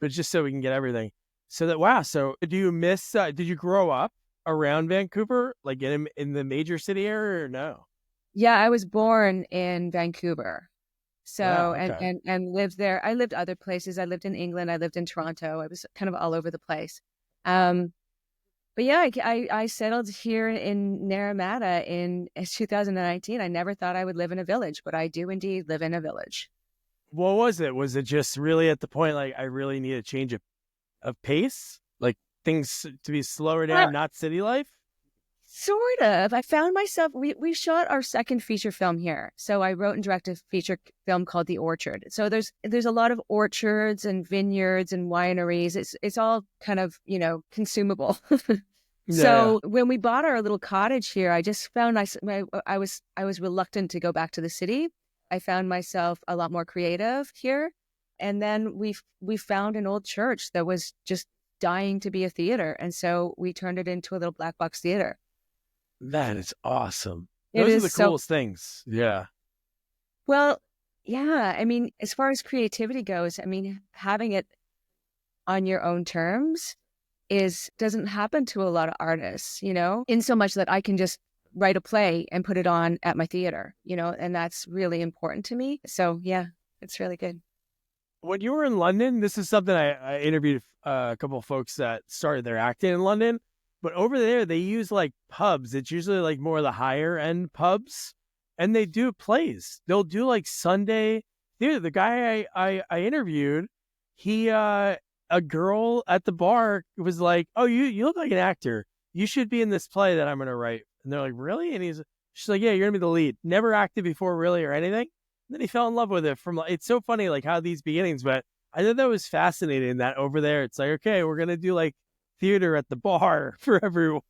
but just so we can get everything. So that, wow. So do you miss, did you grow up around Vancouver, like in the major city area or no? Yeah, I was born in Vancouver. So Wow. Okay. and lived there. I lived other places. I lived in England. I lived in Toronto. I was kind of all over the place. Um, but yeah, I settled here in Naramata in 2019. I never thought I would live in a village, but I do indeed live in a village. What was it? Was it just really at the point, like, I really need a change of pace? Like things to be slower Uh, down, not city life? Sort of. I found myself, we shot our second feature film here. So I wrote and directed a feature film called The Orchard. So there's a lot of orchards and vineyards and wineries. It's all kind of, consumable. Yeah. Yeah. So when we bought our little cottage here, I just found I was reluctant to go back to the city. I found myself a lot more creative here. And then we found an old church that was just dying to be a theater. And so we turned it into a little black box theater. That is awesome. It Those are is the so coolest things. Yeah. well, yeah. I mean, as far as creativity goes, I mean, having it on your own terms is doesn't happen to a lot of artists, in so much that I can just write a play and put it on at my theater, and that's really important to me. So yeah, it's really good. When you were in London, this is something I interviewed a couple of folks that started their acting in London. But over there, they use like pubs. It's usually like more of the higher end pubs, and they do plays. They'll do like Sunday. Dude, the guy I interviewed, he a girl at the bar was like, "Oh, you look like an actor. You should be in this play that I'm gonna write." And they're like, "Really?" And she's like, "Yeah, you're gonna be the lead. Never acted before, really, or anything." And then he fell in love with it. It's so funny, like how these beginnings. But I thought that was fascinating. That over there, it's like, okay, we're gonna do like theater at the bar for everyone.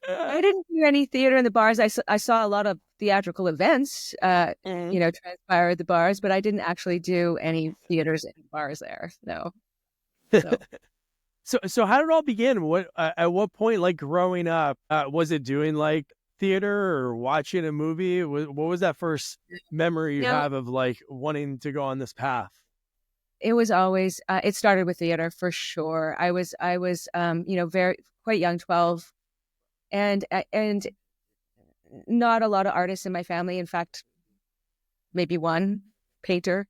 I didn't do any theater in the bars. I saw a lot of theatrical events, Mhm. transpire at the bars, but I didn't actually do any theaters in bars there. No. So So how did it all begin? What at what point, like growing up, was it doing like theater or watching a movie? What was that first memory you no, have of like wanting to go on this path? it was always it started with theater for sure. I was very quite young, 12, and not a lot of artists in my family. In fact, maybe one painter.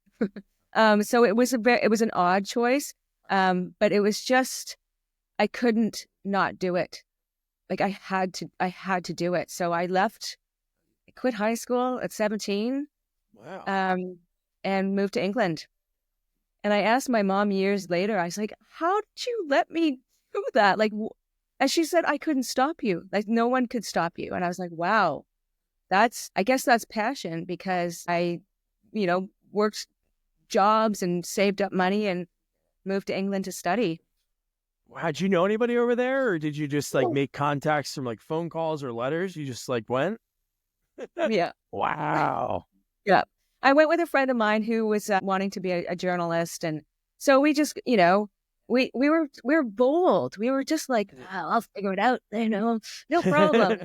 So it was an odd choice. But it was just I couldn't not do it. Like I had to do it. So I quit high school at 17, Wow. um, and moved to England. And I asked my mom years later, I was like, how did you let me do that? Like, and she said, I couldn't stop you. Like, no one could stop you. And I was like, wow, I guess that's passion because worked jobs and saved up money and moved to England to study. Wow. Did you know anybody over there, or did you just like make contacts from like phone calls or letters? You just like went. Yeah. Wow. Yeah. I went with a friend of mine who was wanting to be a journalist. And so we just, we were bold. We were just like, oh, I'll figure it out, no problem.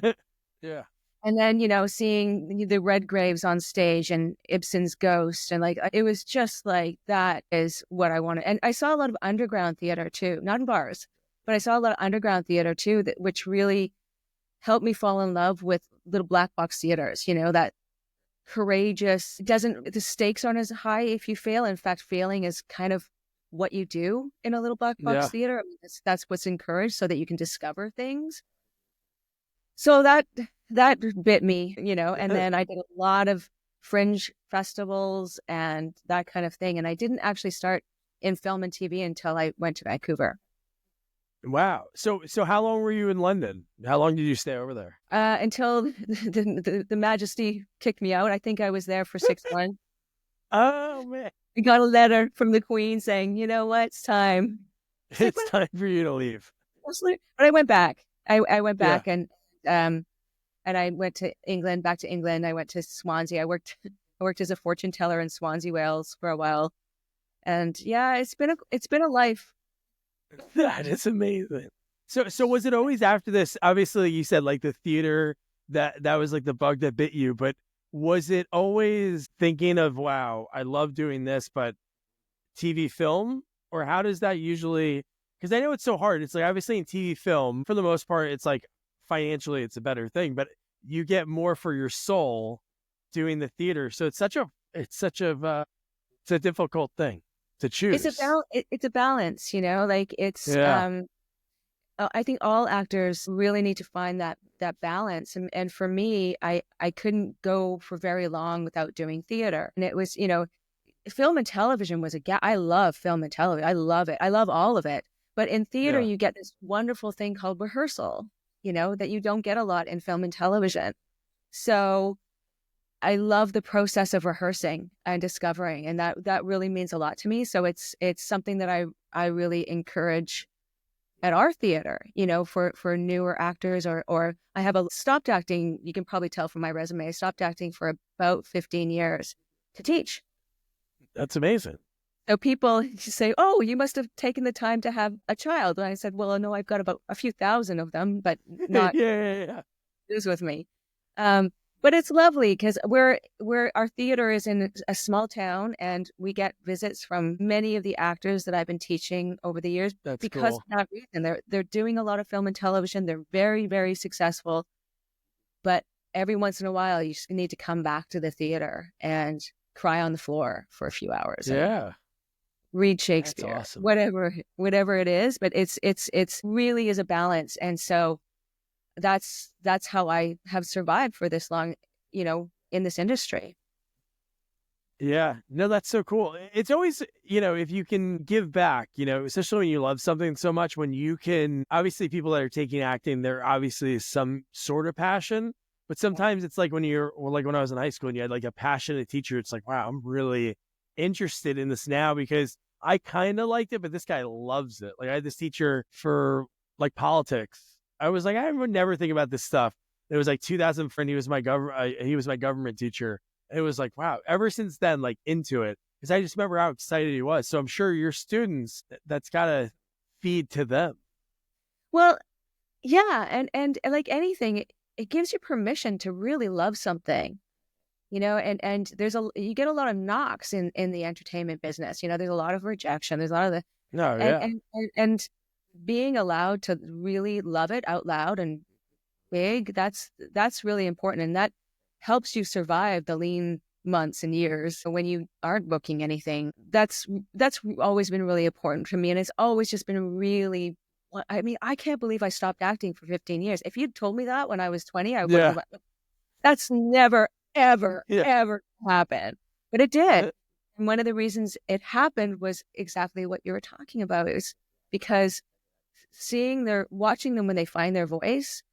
Yeah. And then, seeing the Red Graves on stage and Ibsen's Ghost, and like, it was just like, that is what I wanted. And I saw a lot of underground theater too, not in bars, but I saw a lot of underground theater too, which really helped me fall in love with little black box theaters, that courageous, the stakes aren't as high if you fail. In fact, failing is kind of what you do in a little black box Yeah. theater. I mean, that's what's encouraged so that you can discover things. So that bit me, and then I did a lot of fringe festivals and that kind of thing. And I didn't actually start in film and TV until I went to Vancouver. Wow. So how long were you in London? How long did you stay over there? Until the Majesty kicked me out. I think I was there for 6 months. Oh man. I got a letter from the Queen saying, you know what, it's time. It's like, It's time for you to leave. but I went back. I went Yeah. back um and I went to England, back to England. I went to Swansea. I worked as a fortune teller in Swansea, Wales for a while. And yeah, it's been a life. That is amazing. So was it always after this? Obviously, you said like the theater that was like the bug that bit you, but was it always thinking of, wow, I love doing this, but TV film? or how does that usually, because I know it's so hard. It's like obviously in TV film, for the most part, it's like financially it's a better thing, but you get more for your soul doing the theater. So it's a difficult thing to choose. It's a balance, like Yeah. I think all actors really need to find that balance. And for me, I couldn't go for very long without doing theater. And it was, film and television was I love film and television. I love it. I love all of it. But in theater, Yeah. you get this wonderful thing called rehearsal, that you don't get a lot in film and television. So I love the process of rehearsing and discovering, and that really means a lot to me. So it's something that I really encourage at our theater, for newer actors, or I have stopped acting. You can probably tell from my resume. I stopped acting for about 15 years to teach. That's amazing. So people say, "Oh, you must have taken the time to have a child." And I said, "Well, no, I've got about a few thousand of them, but Yeah, not yeah, yeah. who's with me." But it's lovely because our theater is in a small town, and we get visits from many of the actors that I've been teaching over the years That's because of cool. that reason. They're doing a lot of film and television. They're very, very successful. But every once in a while, you just need to come back to the theater and cry on the floor for a few hours and Yeah. read That's Shakespeare, awesome. whatever it is. But it's really is a balance, and so that's how I have survived for this long, in this industry. Yeah. No, that's so cool. It's always, if you can give back, especially when you love something so much, when you can, obviously people that are taking acting, there obviously is some sort of passion, but sometimes it's like like when I was in high school and you had like a passionate teacher, it's like, wow, I'm really interested in this now because I kind of liked it, but this guy loves it. Like I had this teacher for like politics. I was like, I would never think about this stuff. It was like 2004, and he was my government teacher. It was like, wow, ever since then, like into it, because I just remember how excited he was. So I'm sure your students, that's got to feed to them. Well, yeah, and like anything, it gives you permission to really love something, and you get a lot of knocks in the entertainment business. There's a lot of rejection. There's a lot of the No, and yeah. and being allowed to really love it out loud and big, that's really important, and that helps you survive the lean months and years when you aren't booking anything. That's always been really important to me, and it's always just been really. I mean, I can't believe I stopped acting for 15 years. If you'd told me that when I was 20, I wouldn't Yeah. have. That's never, ever, Yeah. ever happened. But it did. And one of the reasons it happened was exactly what you were talking about. It was because watching them when they find their voice,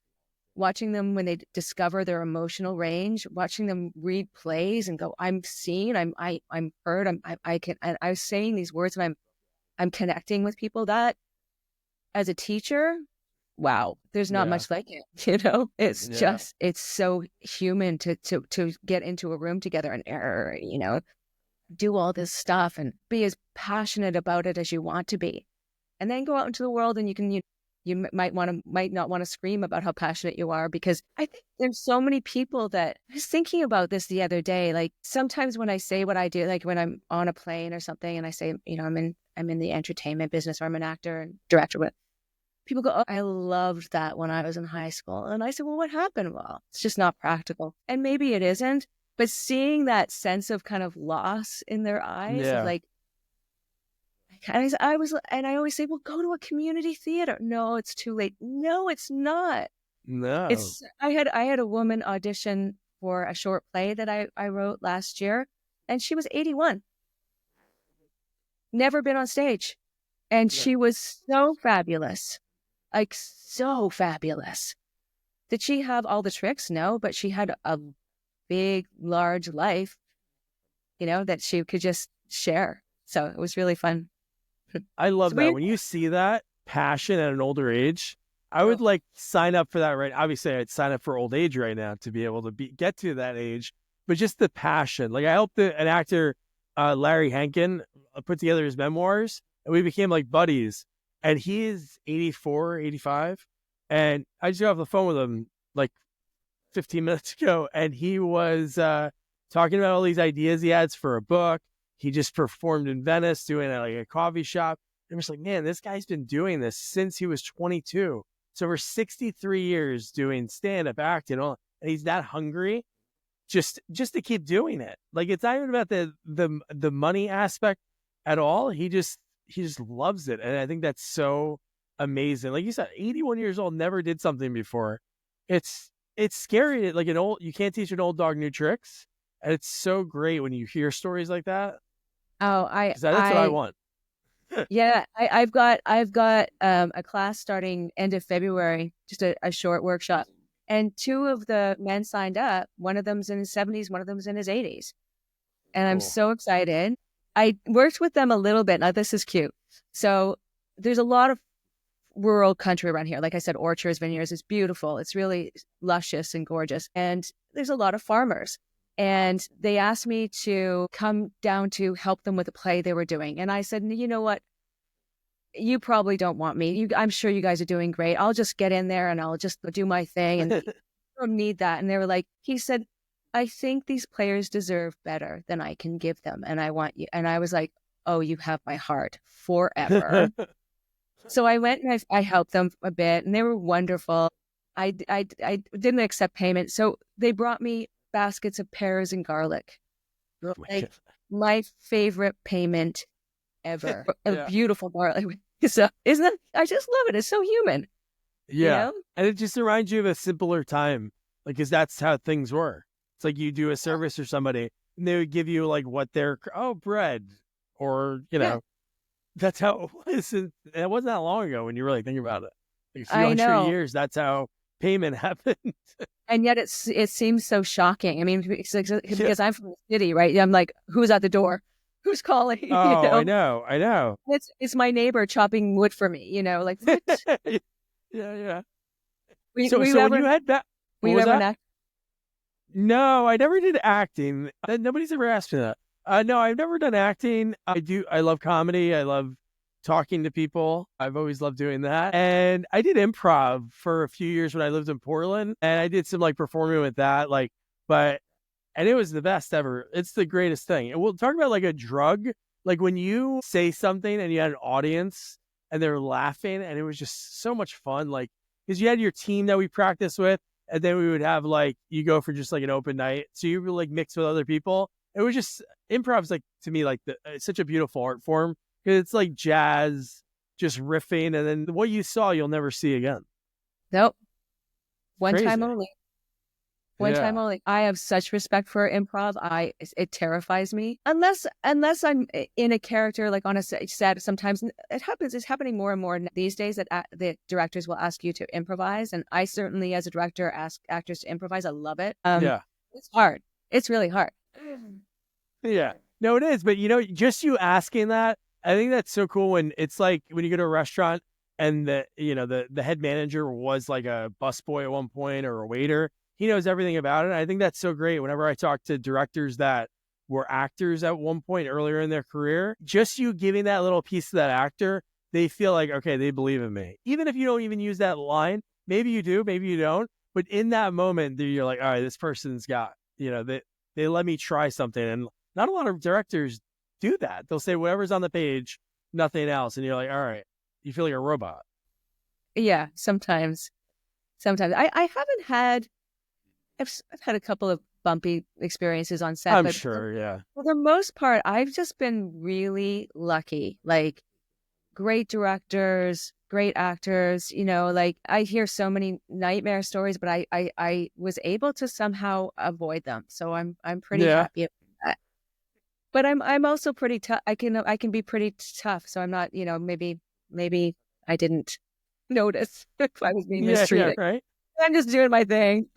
watching them when they discover their emotional range, watching them read plays and go, I'm seen, I'm heard, I'm saying these words and I'm connecting with people. That as a teacher, wow, there's not Yeah. much like it. It's Yeah. just, it's so human to get into a room together and, do all this stuff and be as passionate about it as you want to be. And then go out into the world and might not want to scream about how passionate you are, because I think there's so many people that I was thinking about this the other day. Like sometimes when I say what I do, like when I'm on a plane or something and I say, I'm in the entertainment business, or I'm an actor and director, but people go, oh, I loved that when I was in high school. And I said, well, what happened? Well, it's just not practical. And maybe it isn't, but seeing that sense of kind of loss in their eyes of Yeah. like, and I always say, well, go to a community theater. No, it's too late. No, it's not. No. I had a woman audition for a short play that I wrote last year, and she was 81, never been on stage. And No. she was so fabulous, like so fabulous. Did she have all the tricks? No, but she had a big, large life, that she could just share. So it was really fun. I love So that. When you see that passion at an older age, I would oh, like sign up for that, right? Obviously, I'd sign up for old age right now to be able to get to that age, but just the passion. Like I helped an actor, Larry Hankin, put together his memoirs, and we became like buddies. And he is 84, 85. And I just got off the phone with him like 15 minutes ago, and he was talking about all these ideas he has for a book. He just performed in Venice doing like a coffee shop. It was like, man, this guy's been doing this since he was 22. So for 63 years doing stand-up acting, and he's that hungry just to keep doing it. Like, it's not even about the money aspect at all. He just loves it. And I think that's so amazing. Like you said, 81 years old, never did something before. It's scary. Like you can't teach an old dog new tricks. And it's so great when you hear stories like that. Oh, 'Cause that's what I want. Yeah, I've got a class starting end of February, just a short workshop. And two of the men signed up. One of them's in his 70s, one of them's in his 80s. And I'm Cool. so excited. I worked with them a little bit. Now, this is cute. So there's a lot of rural country around here. Like I said, orchards, vineyards. It's beautiful. It's really luscious and gorgeous. And there's a lot of farmers. And they asked me to come down to help them with a play they were doing. And I said, you know what? You probably don't want me. I'm sure you guys are doing great. I'll just get in there and I'll just do my thing. And you don't need that. And they were like, he said, I think these players deserve better than I can give them. And I want you. And I was like, oh, you have my heart forever. So I went and I helped them a bit and they were wonderful. I didn't accept payment. So they brought me baskets of pears and garlic. Like my favorite payment ever. Yeah. A beautiful garlic. So isn't it? I just love it. It's so human. Yeah. You know? And it just reminds you of a simpler time. Like, because that's how things were. It's like you do a service for somebody and they would give you like what their, bread or, that's how it was. And it wasn't that long ago when you really think about it. Like a few hundred years, that's how payment happened. And yet it seems so shocking. I mean, because I'm from the city, right? I'm like, who's at the door? Who's calling? Oh, I know. It's my neighbor chopping wood for me, like what? Yeah. So when you had that, were you ever an actor? No, I never did acting. Nobody's ever asked me that. No, I've never done acting. I love comedy. I love talking to people. I've always loved doing that. And I did improv for a few years when I lived in Portland. And I did some like performing with that. And it was the best ever. It's the greatest thing. And we'll talk about like a drug. Like when you say something and you had an audience and they're laughing and it was just so much fun. Like, because you had your team that we practiced with. And then we would have like, you go for just like an open night. So you would like mix with other people. It was just, improv's like, to me, like it's such a beautiful art form. Because it's like jazz, just riffing. And then what you saw, you'll never see again. Nope. One Crazy. time only. One time only. I have such respect for improv. It terrifies me. Unless I'm in a character, like on a set, sometimes it happens. It's happening more and more these days that the directors will ask you to improvise. And I certainly, as a director, ask actors to improvise. I love it. It's hard. It's really hard. Yeah. No, it is. But, just you asking that, I think that's so cool when it's like when you go to a restaurant and the head manager was like a busboy at one point or a waiter. He knows everything about it. I think that's so great. Whenever I talk to directors that were actors at one point earlier in their career, just you giving that little piece to that actor, they feel like, okay, they believe in me. Even if you don't even use that line, maybe you do, maybe you don't. But in that moment, you're like, all right, this person's got, they let me try something. And not a lot of directors do that. They'll say whatever's on the page, nothing else. And you're like, all right, you feel like a robot. Yeah, sometimes. I haven't had... I've had a couple of bumpy experiences on set. I'm sure, yeah. For the most part, I've just been really lucky. Like, great directors, great actors. Like I hear so many nightmare stories, but I was able to somehow avoid them. So I'm pretty happy about that. But I'm also pretty tough. I can be pretty tough. So I'm not. Maybe I didn't notice if I was being mistreated. Yeah, right. I'm just doing my thing.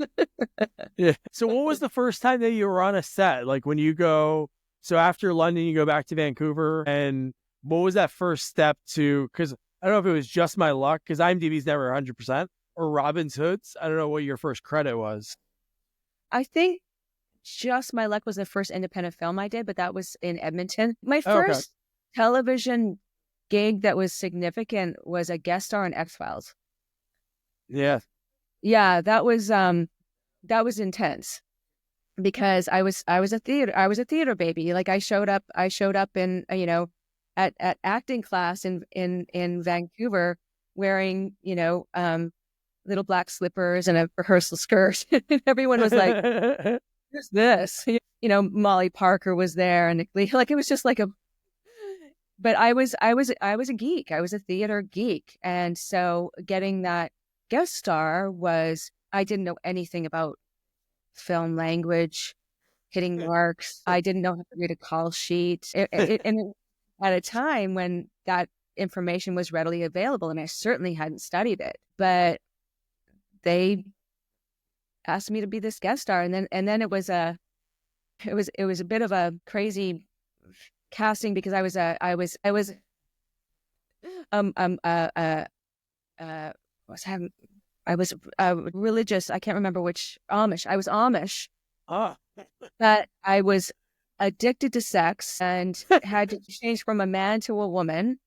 Yeah. So what was the first time that you were on a set? Like when you go, so after London, you go back to Vancouver, and what was that first step to, because I don't know if it was Just My Luck, because IMDb's never 100%, or Robin's Hoods. I don't know what your first credit was. I think Just My Luck was the first independent film I did, but that was in Edmonton. My first television gig that was significant was a guest star on X-Files. Yeah. Yeah, that was intense because I was a theater baby. Like I showed up in, at acting class in Vancouver wearing, little black slippers and a rehearsal skirt. And everyone was like, who's this? Molly Parker was there, and Nick Lee. Like, it was just like but I was a geek. I was a theater geek. And so getting that guest star I didn't know anything about film language, hitting marks. I didn't know how to read a call sheet. And at a time when that information was readily available, and I certainly hadn't studied it, but they asked me to be this guest star. And then it was a bit of a crazy casting, because I was religious. I can't remember which Amish. I was Amish. Ah. That I was addicted to sex and had to change from a man to a woman.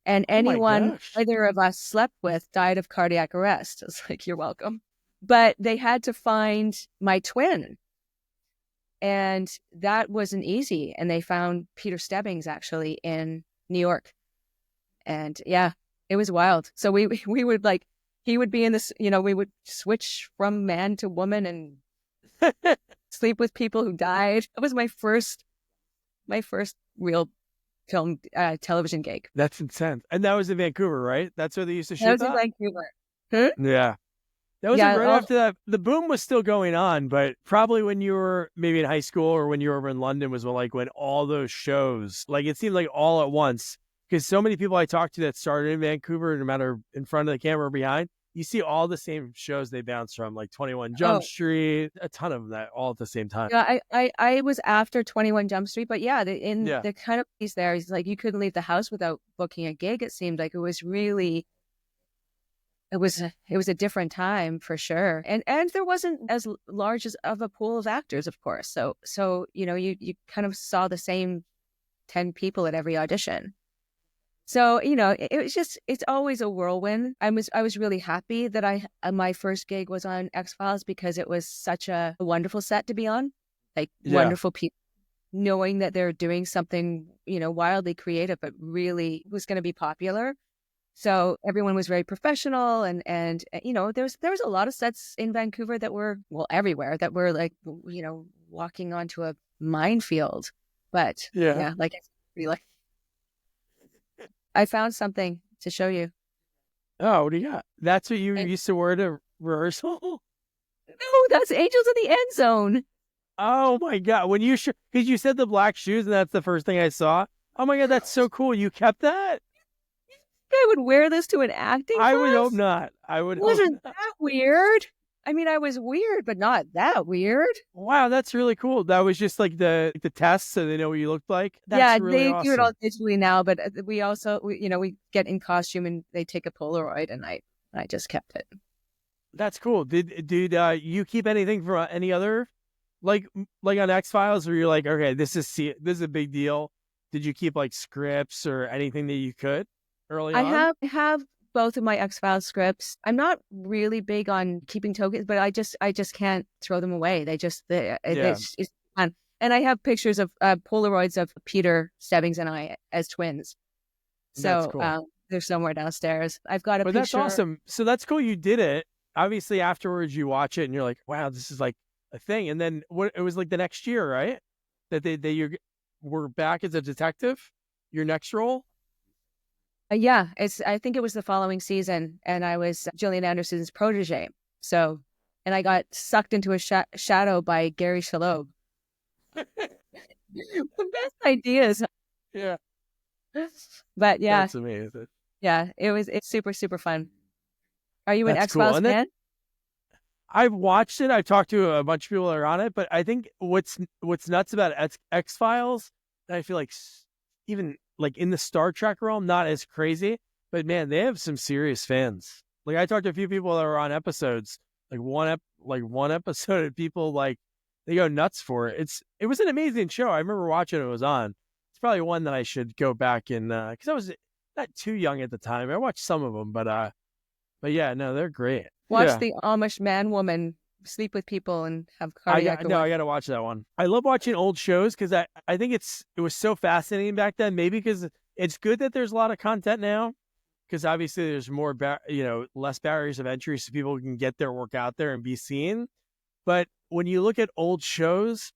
And anyone either of us slept with died of cardiac arrest. I was like, you're welcome. But they had to find my twin. And that wasn't easy. And they found Peter Stebbings actually in New York. And yeah, it was wild. So we would he would be in this, we would switch from man to woman and sleep with people who died. That was my first real film, television gig. That's intense. And that was in Vancouver, right? That's where they used to shoot that? Was in Vancouver. Yeah. That was right after that. The boom was still going on, but probably when you were maybe in high school or when you were over in London was when all those shows, it seemed like all at once, because so many people I talked to that started in Vancouver, no matter in front of the camera or behind, you see all the same shows they bounce from, like 21 Jump Street, a ton of them that all at the same time. Yeah, I was after 21 Jump Street, but yeah, the kind of piece there is like you couldn't leave the house without booking a gig. It seemed like it was really, it was a different time for sure, and there wasn't as large of a pool of actors, of course. So you kind of saw the same 10 people at every audition. So, it was just, it's always a whirlwind. I was really happy that my first gig was on X-Files, because it was such a wonderful set to be on, wonderful people, knowing that they're doing something, wildly creative, but really was going to be popular. So everyone was very professional, and there was a lot of sets in Vancouver that were, well, everywhere, that were walking onto a minefield. But I found something to show you. Oh, what do you got? That's what you used to wear to rehearsal? No, that's Angels in the End Zone. Oh my God. When you because you said the black shoes, and that's the first thing I saw. Oh my God, that's so cool. You kept that? I would wear this to an acting class? I would hope not. Wasn't that weird? I mean, I was weird, but not that weird. Wow, that's really cool. That was just like the test, so they know what you looked like. That's really awesome. Do it all digitally now, but we also we get in costume and they take a Polaroid, and I just kept it. That's cool. Did you keep anything from any other like on X-Files, where you're like, okay, this is a big deal? Did you keep scripts or anything that you could early on? I have both of my X-Files scripts. I'm not really big on keeping tokens, but I just can't throw them away. It's fun. And I have pictures of Polaroids of Peter Stebbings and I as twins. So cool. They're somewhere downstairs. I've got a picture. That's awesome. So that's cool. You did it. Obviously, afterwards you watch it and you're like, wow, this is like a thing. And then it was like the next year, right? That you were back as a detective. Your next role. Yeah, I think it was the following season, and I was Gillian Anderson's protege. So, and I got sucked into a shadow by Gary Shalob. The best ideas. Yeah. But yeah, that's amazing. Yeah, it's super, super fun. Are you an X-Files fan? I've watched it. I've talked to a bunch of people that are on it, but I think what's nuts about X-Files, I feel like even in the Star Trek realm, not as crazy, but man, they have some serious fans. I talked to a few people that were on episodes, one episode, and people they go nuts for it. It was an amazing show. I remember watching it was on. It's probably one that I should go back and because I was not too young at the time. I watched some of them, but yeah, no, they're great. Watch the Amish man-woman sleep with people and have cardiac arrest. I gotta watch that one. I love watching old shows because I think it was so fascinating back then. Maybe because it's good that there's a lot of content now, because obviously there's more, less barriers of entry, so people can get their work out there and be seen. But when you look at old shows,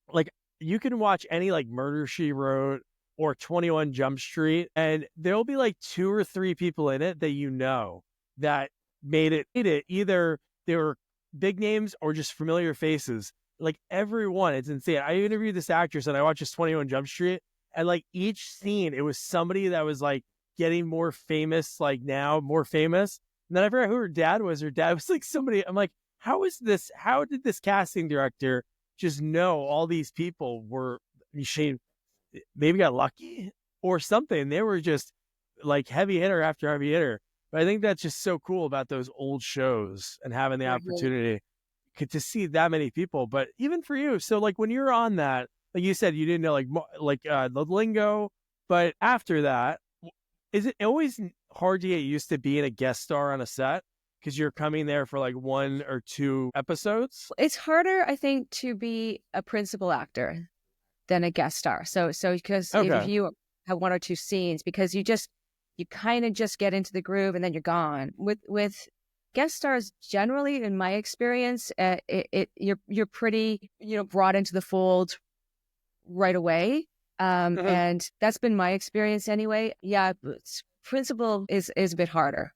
like you can watch any like Murder She Wrote or 21 Jump Street, and there'll be like 2 or 3 people in it that that made it. Either they were big names or just familiar faces. Like everyone, it's insane. I interviewed this actress and I watched this 21 Jump Street, and like each scene, it was somebody that was like getting more famous, like now more famous. And then I forgot who her dad was. Her dad was like somebody. I'm like, how did this casting director just know all these people were, she maybe got lucky or something? They were just like heavy hitter after heavy hitter. But I think that's just so cool about those old shows and having the opportunity to see that many people. But even for you, so like when you're on that, like you said, you didn't know the lingo, but after that, is it always hard to get used to being a guest star on a set because you're coming there for like 1 or 2 episodes? It's harder, I think, to be a principal actor than a guest star. So because if you have 1 or 2 scenes, because you kind of just get into the groove and then you're gone. With guest stars, generally, in my experience, you're pretty brought into the fold right away, and that's been my experience anyway. Yeah, principal is a bit harder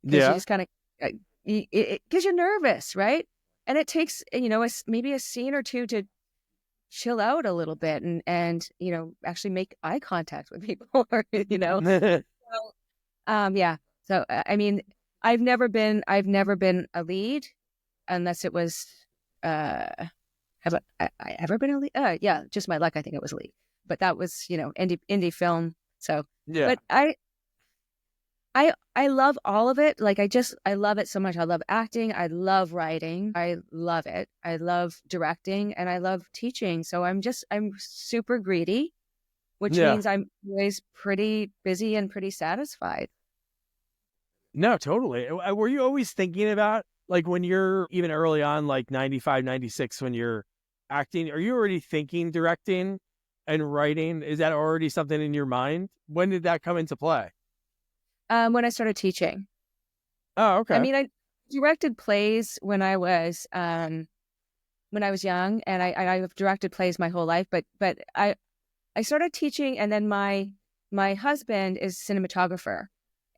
because you just kind of because you're nervous, right? And it takes maybe a scene or 2 to chill out a little bit and actually make eye contact with people. Yeah. So I mean, I've never been a lead unless it was have I ever been a lead? Yeah, just my luck. I think it was a lead, but that was indie film. So Yeah. But I love all of it. Like I love it so much. I love acting. I love writing. I love it. I love directing, and I love teaching. So I'm super greedy, which means I'm always pretty busy and pretty satisfied. No, totally. Were you always thinking about, like, when you're even early on, like 95, 96, when you're acting, are you already thinking directing and writing? Is that already something in your mind? When did that come into play? When I started teaching. Oh, okay. I mean, I directed plays when I was young, and I've directed plays my whole life, but I started teaching, and then my husband is a cinematographer.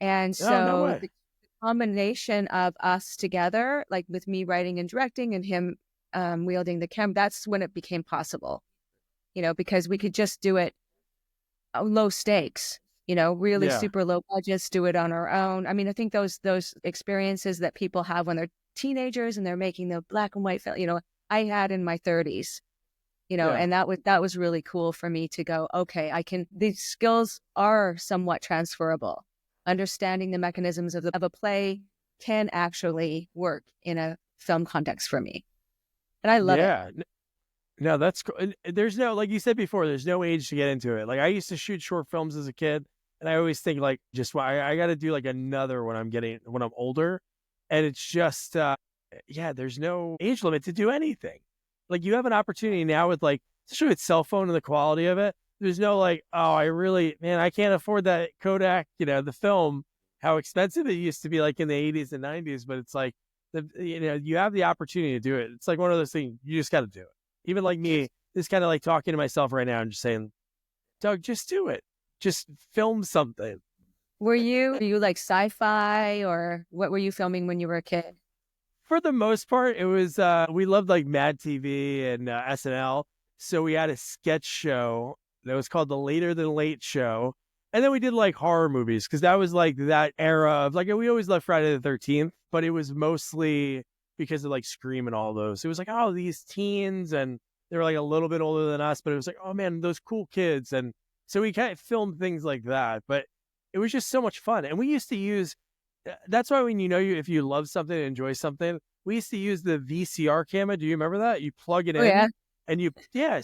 And so the combination of us together, like with me writing and directing and him wielding the camera, that's when it became possible, because we could just do it low stakes, really super low budgets, do it on our own. I mean, I think those experiences that people have when they're teenagers and they're making the black and white film, I had in my 30s. And that was really cool for me to go, okay, these skills are somewhat transferable. Understanding the mechanisms of a play can actually work in a film context for me. And I love it. No, that's cool. There's no, like you said before, there's no age to get into it. Like I used to shoot short films as a kid, and I always think like, just I got to do like another when I'm older. And it's just, there's no age limit to do anything. Like you have an opportunity now with like, especially with cell phone and the quality of it. There's no like, oh, I can't afford that Kodak, the film, how expensive it used to be like in the 80s and 90s. But it's like, you have the opportunity to do it. It's like one of those things, you just got to do it. Even like me, just kind of like talking to myself right now and just saying, Doug, just do it. Just film something. Were you like sci-fi, or what were you filming when you were a kid? For the most part, it was, we loved like Mad TV and SNL. So we had a sketch show that was called The Later Than Late Show. And then we did like horror movies, because that was like that era of like, we always loved Friday the 13th, but it was mostly because of like Scream and all those. It was like, oh, these teens, and they were like a little bit older than us, but it was like, oh man, those cool kids. And so we kind of filmed things like that, but it was just so much fun. And we used to use, that's why when if you love something and enjoy something, we used to use the VCR camera. Do you remember that? You plug it in and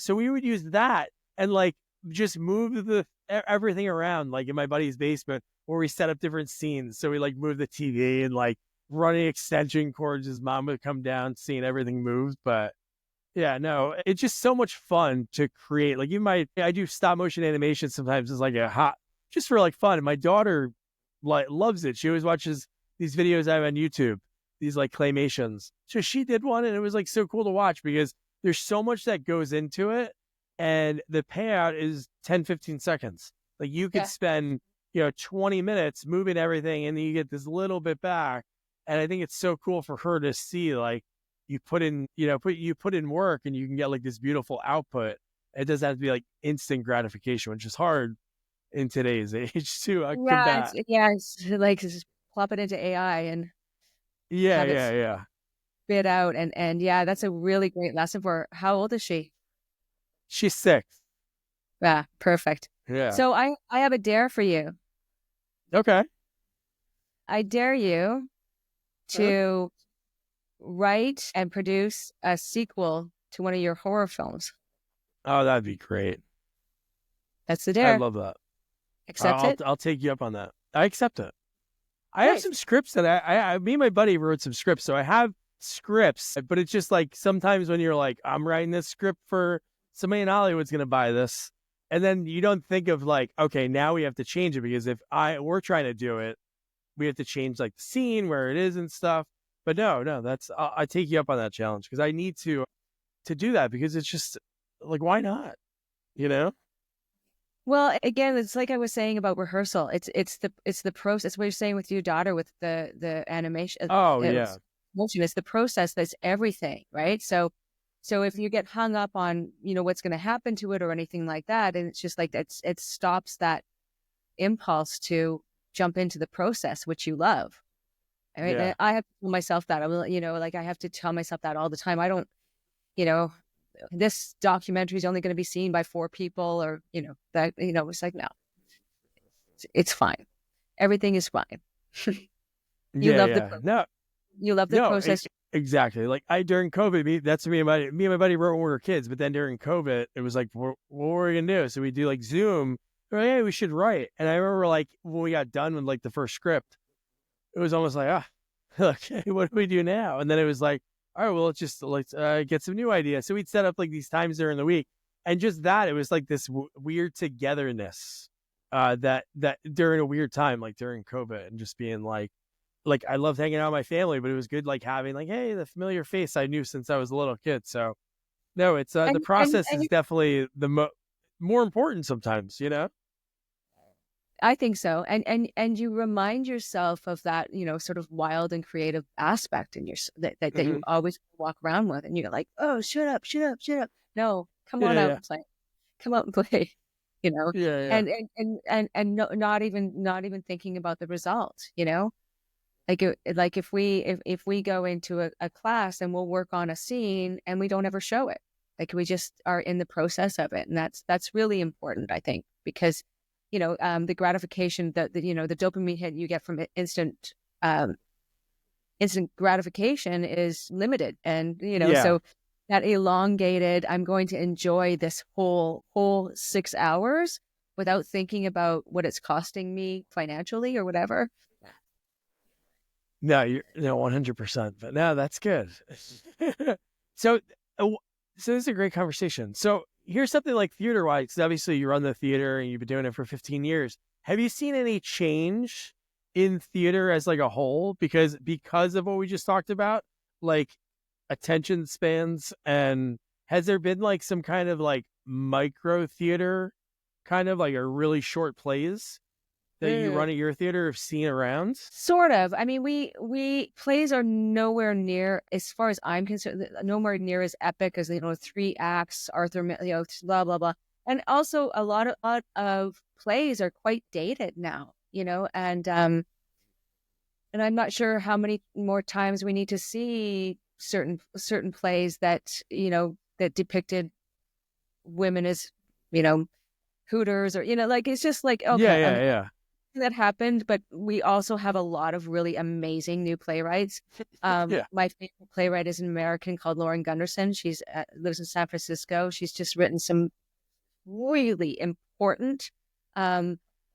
so we would use that and like just move everything around, like in my buddy's basement where we set up different scenes. So we like move the TV and like running extension cords. His mom would come down, seeing everything moves. But yeah, no, it's just so much fun to create. Like I do stop motion animation sometimes. It's like a just for like fun. And my daughter like loves it. She always watches these videos I have on YouTube, these like claymations. So she did one, and it was like so cool to watch because there's so much that goes into it, and the payout is 10-15 seconds. Like you could Yeah. spend 20 minutes moving everything, and then you get this little bit back. And I think it's so cool for her to see, like, you put in work, and you can get like this beautiful output. It doesn't have to be like instant gratification, which is hard in today's age to combat. It's like just plop it into AI and Yeah, have it yeah, yeah. spit out. And yeah, that's a really great lesson for her. How old is she? She's 6. Yeah, perfect. Yeah. So I have a dare for you. Okay. I dare you Huh? to write and produce a sequel to one of your horror films. Oh, that'd be great. That's the I dare. love that. Accept I'll it? I'll take you up on that. I accept it. I have Great. some scripts that me and my buddy wrote some scripts, so I have scripts. But it's just like sometimes when you're like, I'm writing this script for somebody in Hollywood's gonna buy this, and then you don't think of like, okay, now we have to change it because if we're trying to do it, we have to change like the scene where it is and stuff. But no, that's I take you up on that challenge because I need to do that because it's just like, why not? You know? Well, again, it's like I was saying about rehearsal. It's the process. What you're saying with your daughter with the animation, Oh yeah, motion. It's the process that's everything, right? So if you get hung up on what's going to happen to it or anything like that, and it's just like it stops that impulse to jump into the process, which you love. I mean, yeah. I have to tell myself that. Like I have to tell myself that all the time. I don't, you know, this documentary is only going to be seen by 4 people, or that it's like, no, it's fine. Everything is fine. You Yeah, love the yeah. No, you love the no, process. exactly. Like during COVID, me and my buddy wrote when we were kids, but then during COVID, it was like, what were we gonna do? So we do like Zoom. We're like, hey, we should write. And I remember like when we got done with like the first script, it was almost like, okay, what do we do now? And then it was like, all right, well, let's get some new ideas. So we'd set up like these times during the week, and just that it was like this weird togetherness that during a weird time, like during COVID, and just being like I loved hanging out with my family, but it was good like having like, hey, the familiar face I knew since I was a little kid. So no, it's the and and, process and is definitely the more important sometimes, you know? I think so. And you remind yourself of that, sort of wild and creative aspect in that you Hmm. always walk around with, and you're like, oh, shut up, shut up, shut up. No, come Yeah, on out yeah, and play. Come out and play. yeah, yeah. And no, not even thinking about the result. Like if we go into a class and we'll work on a scene and we don't ever show it, like we just are in the process of it, and that's really important, I think, because the gratification the dopamine hit you get from um, instant gratification is limited, and Yeah. so that elongated, I'm going to enjoy this whole 6 hours without thinking about what it's costing me financially or whatever. No, you're no 100%. But no, that's good. so, uh, so this is a great conversation. So here's something like theater wise. Obviously, you run the theater and you've been doing it for 15 years. Have you seen any change in theater as like a whole because of what we just talked about, like attention spans, and has there been like some kind of like micro theater, kind of like a really short plays that you run at your theater have seen around? Sort of. I mean, we plays are nowhere near, as far as I'm concerned, nowhere near as epic as 3 acts, Arthur, blah blah blah. And also, a lot of plays are quite dated now, and I'm not sure how many more times we need to see certain plays that that depicted women as you know hooters, or like it's just like, Yeah, okay, yeah, yeah. that happened, but we also have a lot of really amazing new playwrights. Yeah. My favorite playwright is an American called Lauren Gunderson. She's lives in San Francisco. She's just written some really important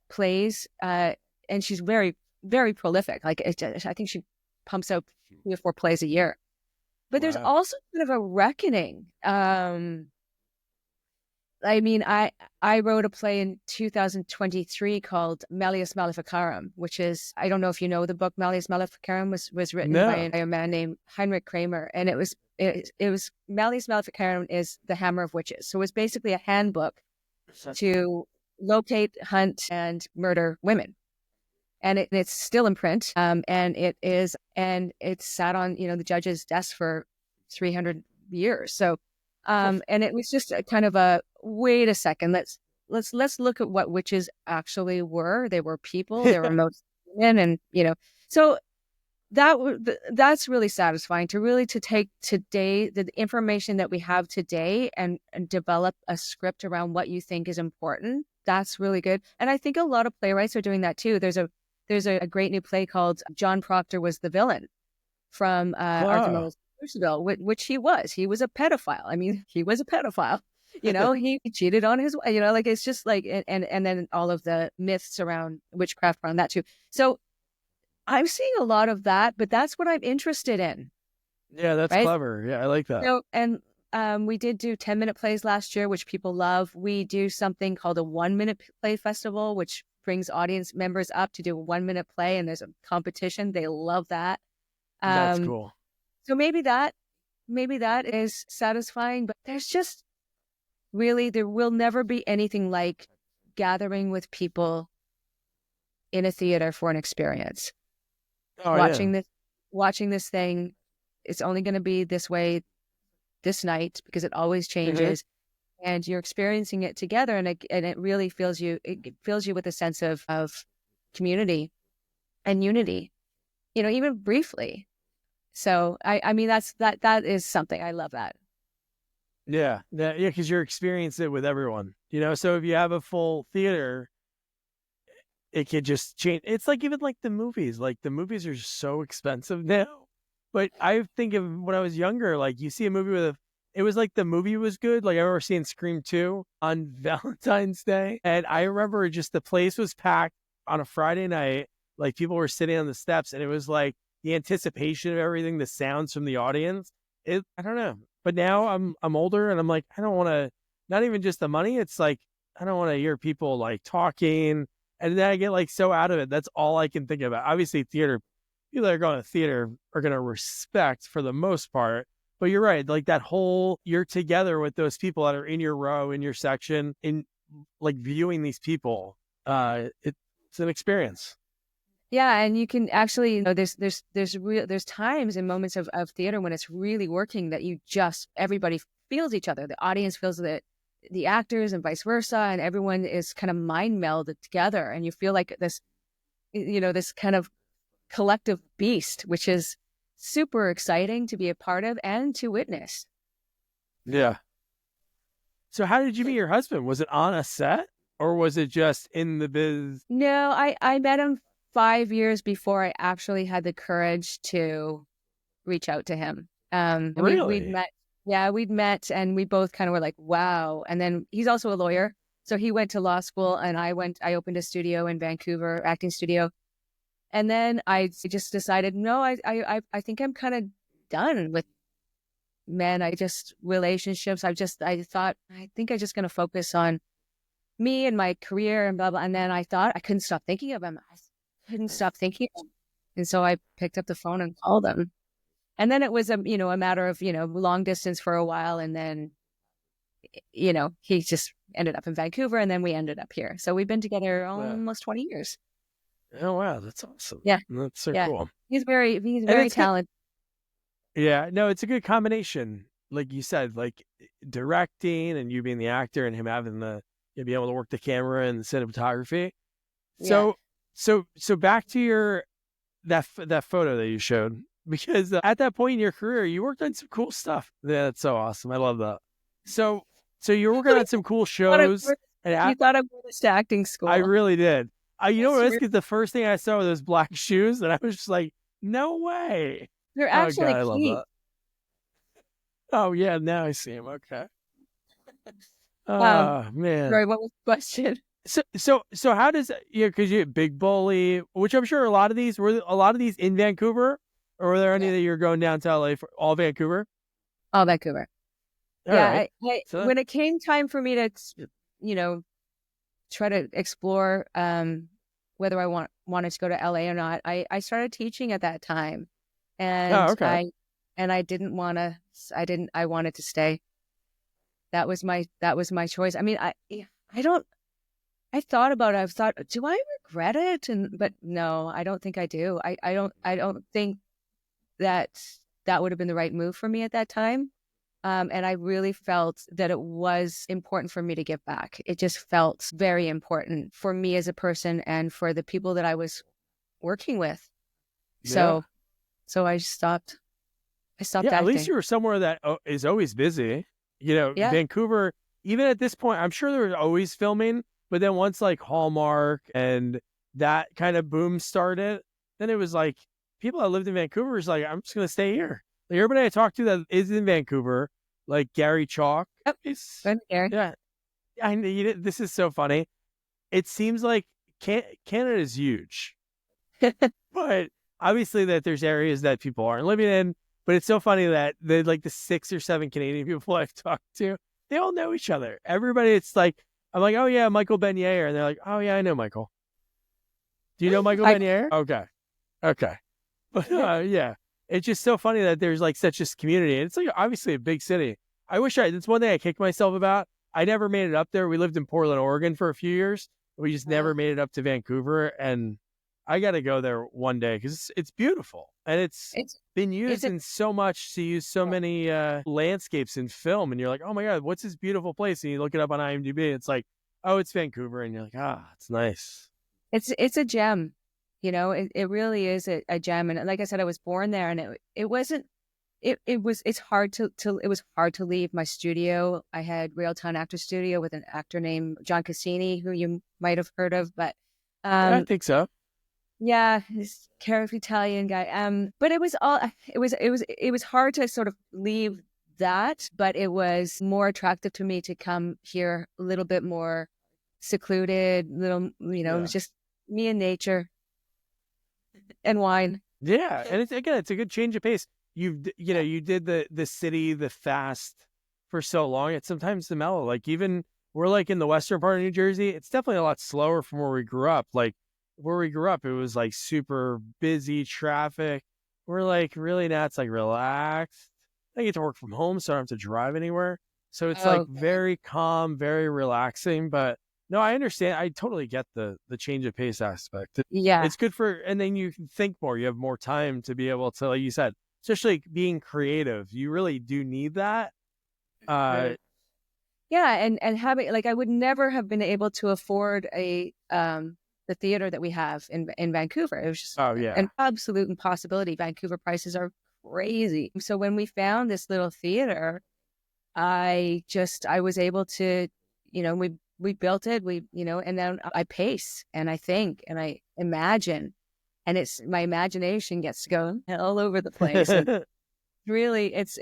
plays, and she's very, very prolific. Like I think she pumps out 3 or 4 plays a year. But there's Wow. also kind of a reckoning. I mean, I wrote a play in 2023 called Malleus Maleficarum, which is, I don't know if you know the book. Malleus Maleficarum was written by No. a man named Heinrich Kramer, and it was Malleus Maleficarum is the hammer of witches. So it was basically a handbook to locate, hunt, and murder women. And it's still in print, and it's sat on the judge's desk for 300 years. So, and it was just a kind of a wait a second, let's look at what witches actually were. They were people. They were most women, and so that's really satisfying to take today the information that we have today and develop a script around what you think is important. That's really good, and I think a lot of playwrights are doing that too. There's a great new play called John Proctor Was the Villain from Arthur Miller's Crucible, which he was a pedophile. I mean, he was a pedophile. He cheated on his wife. Like it's just like and then all of the myths around witchcraft around that too. So I'm seeing a lot of that, but that's what I'm interested in. Yeah, that's right? clever. Yeah, I like that. And we did do 10-minute plays last year, which people love. We do something called a 1-minute play festival, which brings audience members up to do a 1-minute play, and there's a competition. They love that. That's cool. So maybe that is satisfying, but there will never be anything like gathering with people in a theater for an experience. Watching this thing, it's only going to be this way this night because it always changes. And you're experiencing it together, and it really fills you with a sense of community and unity, even briefly. So I mean that is something I love that. Yeah, because you're experiencing it with everyone, So if you have a full theater, it could just change. It's like even like the movies. Like the movies are so expensive now, but I think of when I was younger, like you see a movie with it was like the movie was good. Like I remember seeing Scream 2 on Valentine's Day. And I remember just the place was packed on a Friday night. Like people were sitting on the steps, and it was like the anticipation of everything, the sounds from the audience. I don't know. But now I'm older, and I'm like, I don't want to, not even just the money. It's like, I don't want to hear people like talking. And then I get like so out of it. That's all I can think about. Obviously people that are going to theater are going to respect for the most part. But you're right. Like that whole, you're together with those people that are in your row, in your section, in like viewing these people. It's an experience. Yeah, and you can actually, there's times and moments of theater when it's really working that everybody feels each other. The audience feels the actors and vice versa, and everyone is kind of mind melded together, and you feel like this, this kind of collective beast, which is super exciting to be a part of and to witness. Yeah. So how did you meet your husband? Was it on a set, or was it just in the biz? No, I met him 5 years before I actually had the courage to reach out to him. Really? We'd met, and we both kind of were like, wow. And then he's also a lawyer, so he went to law school, and I opened a studio in Vancouver, acting studio. And then I just decided, no, I think I'm kind of done with men. Relationships. I thought, I think I'm just going to focus on me and my career and blah, blah. And then I thought I couldn't stop thinking of him. I couldn't stop thinking of him. And so I picked up the phone and called him. And then it was a matter of, long distance for a while. And then, he just ended up in Vancouver, and then we ended up here. So we've been together almost 20 years. Oh, wow. That's awesome. Yeah. That's so cool. He's very talented. Yeah. No, it's a good combination. Like you said, like directing and you being the actor and him having being able to work the camera and the cinematography. Yeah. So back to that photo that you showed, because at that point in your career, you worked on some cool stuff. Yeah, that's so awesome. I love that. So you're working on some cool shows. You thought I went to acting school. I really did. You know what it was? Because the first thing I saw were those black shoes, and I was just like, no way. They're actually I love that. Oh, yeah, now I see him. Okay. Oh, man. Sorry, what was the question? So how does, because you had Big Bully, which I'm sure were a lot of these in Vancouver, or were there any that you're going down to LA for? All Vancouver? All Vancouver. All right. So when it came time for me to, you know, try to explore whether I wanted to go to LA or not, I started teaching at that time, oh, and okay. I didn't want to. I wanted to stay. That was my choice. I mean, I don't. I thought about it. I've thought, do I regret it? But no, I don't think I do. I don't think that that would have been the right move for me at that time. And I really felt that it was important for me to give back. It just felt very important for me as a person and for the people that I was working with. Yeah. So, I stopped. I stopped Yeah. At least acting. you were somewhere that is always busy. Yeah. Vancouver, even at this point, I'm sure there was always filming, but then once like Hallmark and that kind of boom started, then it was like people that lived in Vancouver is like, I'm just going to stay here. Like everybody I talked to that is in Vancouver, like Gary Chalk, Yep. is, Good, Gary. yeah, this is so funny. It seems like Canada is huge, but obviously that there's areas that people aren't living in. But it's so funny that the 6 or 7 Canadian people I've talked to, they all know each other. Everybody, it's like I'm like, oh yeah, Michael Benyere, and they're like, oh yeah, I know Michael. Do you know Michael I Benyere? Okay, okay, but yeah, it's just so funny that there's like such this community, and it's like obviously a big city. I wish that's one thing I kicked myself about. I never made it up there. We lived in Portland, Oregon for a few years. We just never made it up to Vancouver, and I got to go there one day because it's beautiful and it's it's been it's used a in so much to use so many landscapes in film, and you're like, oh my god, what's this beautiful place? And you look it up on IMDb, it's like, oh, it's Vancouver, and you're like, ah, it's nice. it's a gem. It really is a gem. And like I said, I was born there, and it wasn't. It's hard it was hard to leave my studio. I had Real-Time Actor Studio with an actor named John Cassini, who you might have heard of, but Yeah, I um think so. yeah, this character Italian guy. But it was hard to sort of leave that, but it was more attractive to me to come here a little bit more secluded, it Yeah. was just me and nature and wine. Yeah, and it's a good change of pace. You did the city, the fast for so long. It's sometimes the mellow. Like even we're like in the western part of New Jersey. It's definitely a lot slower from where we grew up. Like where we grew up, it was like super busy traffic. We're like really now it's like relaxed. I get to work from home, so I don't have to drive anywhere. So it's like Oh, very calm, very relaxing. But no, I understand. I totally get the change of pace aspect. yeah. It's good for, and then you can think more. You have more time to be able to, like you said, especially being creative. You really do need that. Uh, Yeah, and having like I would never have been able to afford a the theater that we have in Vancouver. It was just oh yeah, an absolute impossibility. Vancouver prices are crazy. So when we found this little theater, I was able to, we built it, and then I pace and I think and I imagine, and it's my imagination gets to go all over the place, and really it's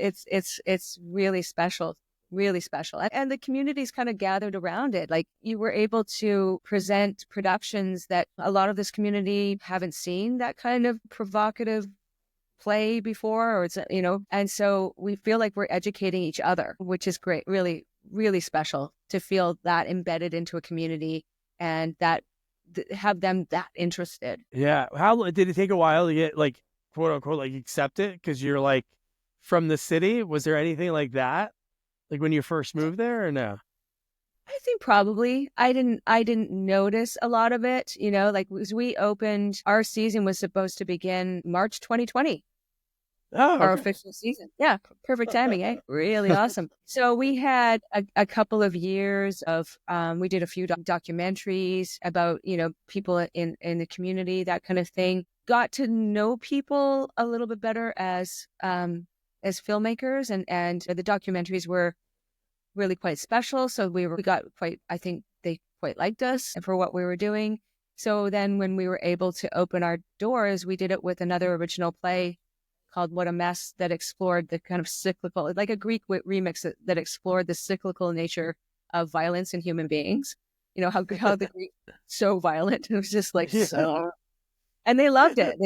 really special, really special. And the community's kind of gathered around it. Like you were able to present productions that a lot of this community haven't seen that kind of provocative play before, or and so we feel like we're educating each other, which is great. Really, really special to feel that embedded into a community, and that have them that interested. yeah. How did it take a while to get like quote unquote like accept it because you're like from the city? Was there anything like that, like when you first moved there, or no? I think probably I didn't notice a lot of it, like as we opened, our season was supposed to begin March 2020, Oh, our okay. official season. Yeah, perfect timing, eh? Really awesome. So we had a couple of years of we did a few documentaries about, people in the community, that kind of thing. Got to know people a little bit better as filmmakers, and the documentaries were really quite special. So we got quite, I think they quite liked us for what we were doing. So then when we were able to open our doors, we did it with another original play called What a Mess, that explored the kind of cyclical, like a Greek remix that explored the cyclical nature of violence in human beings. How the Greek so violent. It was just like Yeah. so, and they loved it.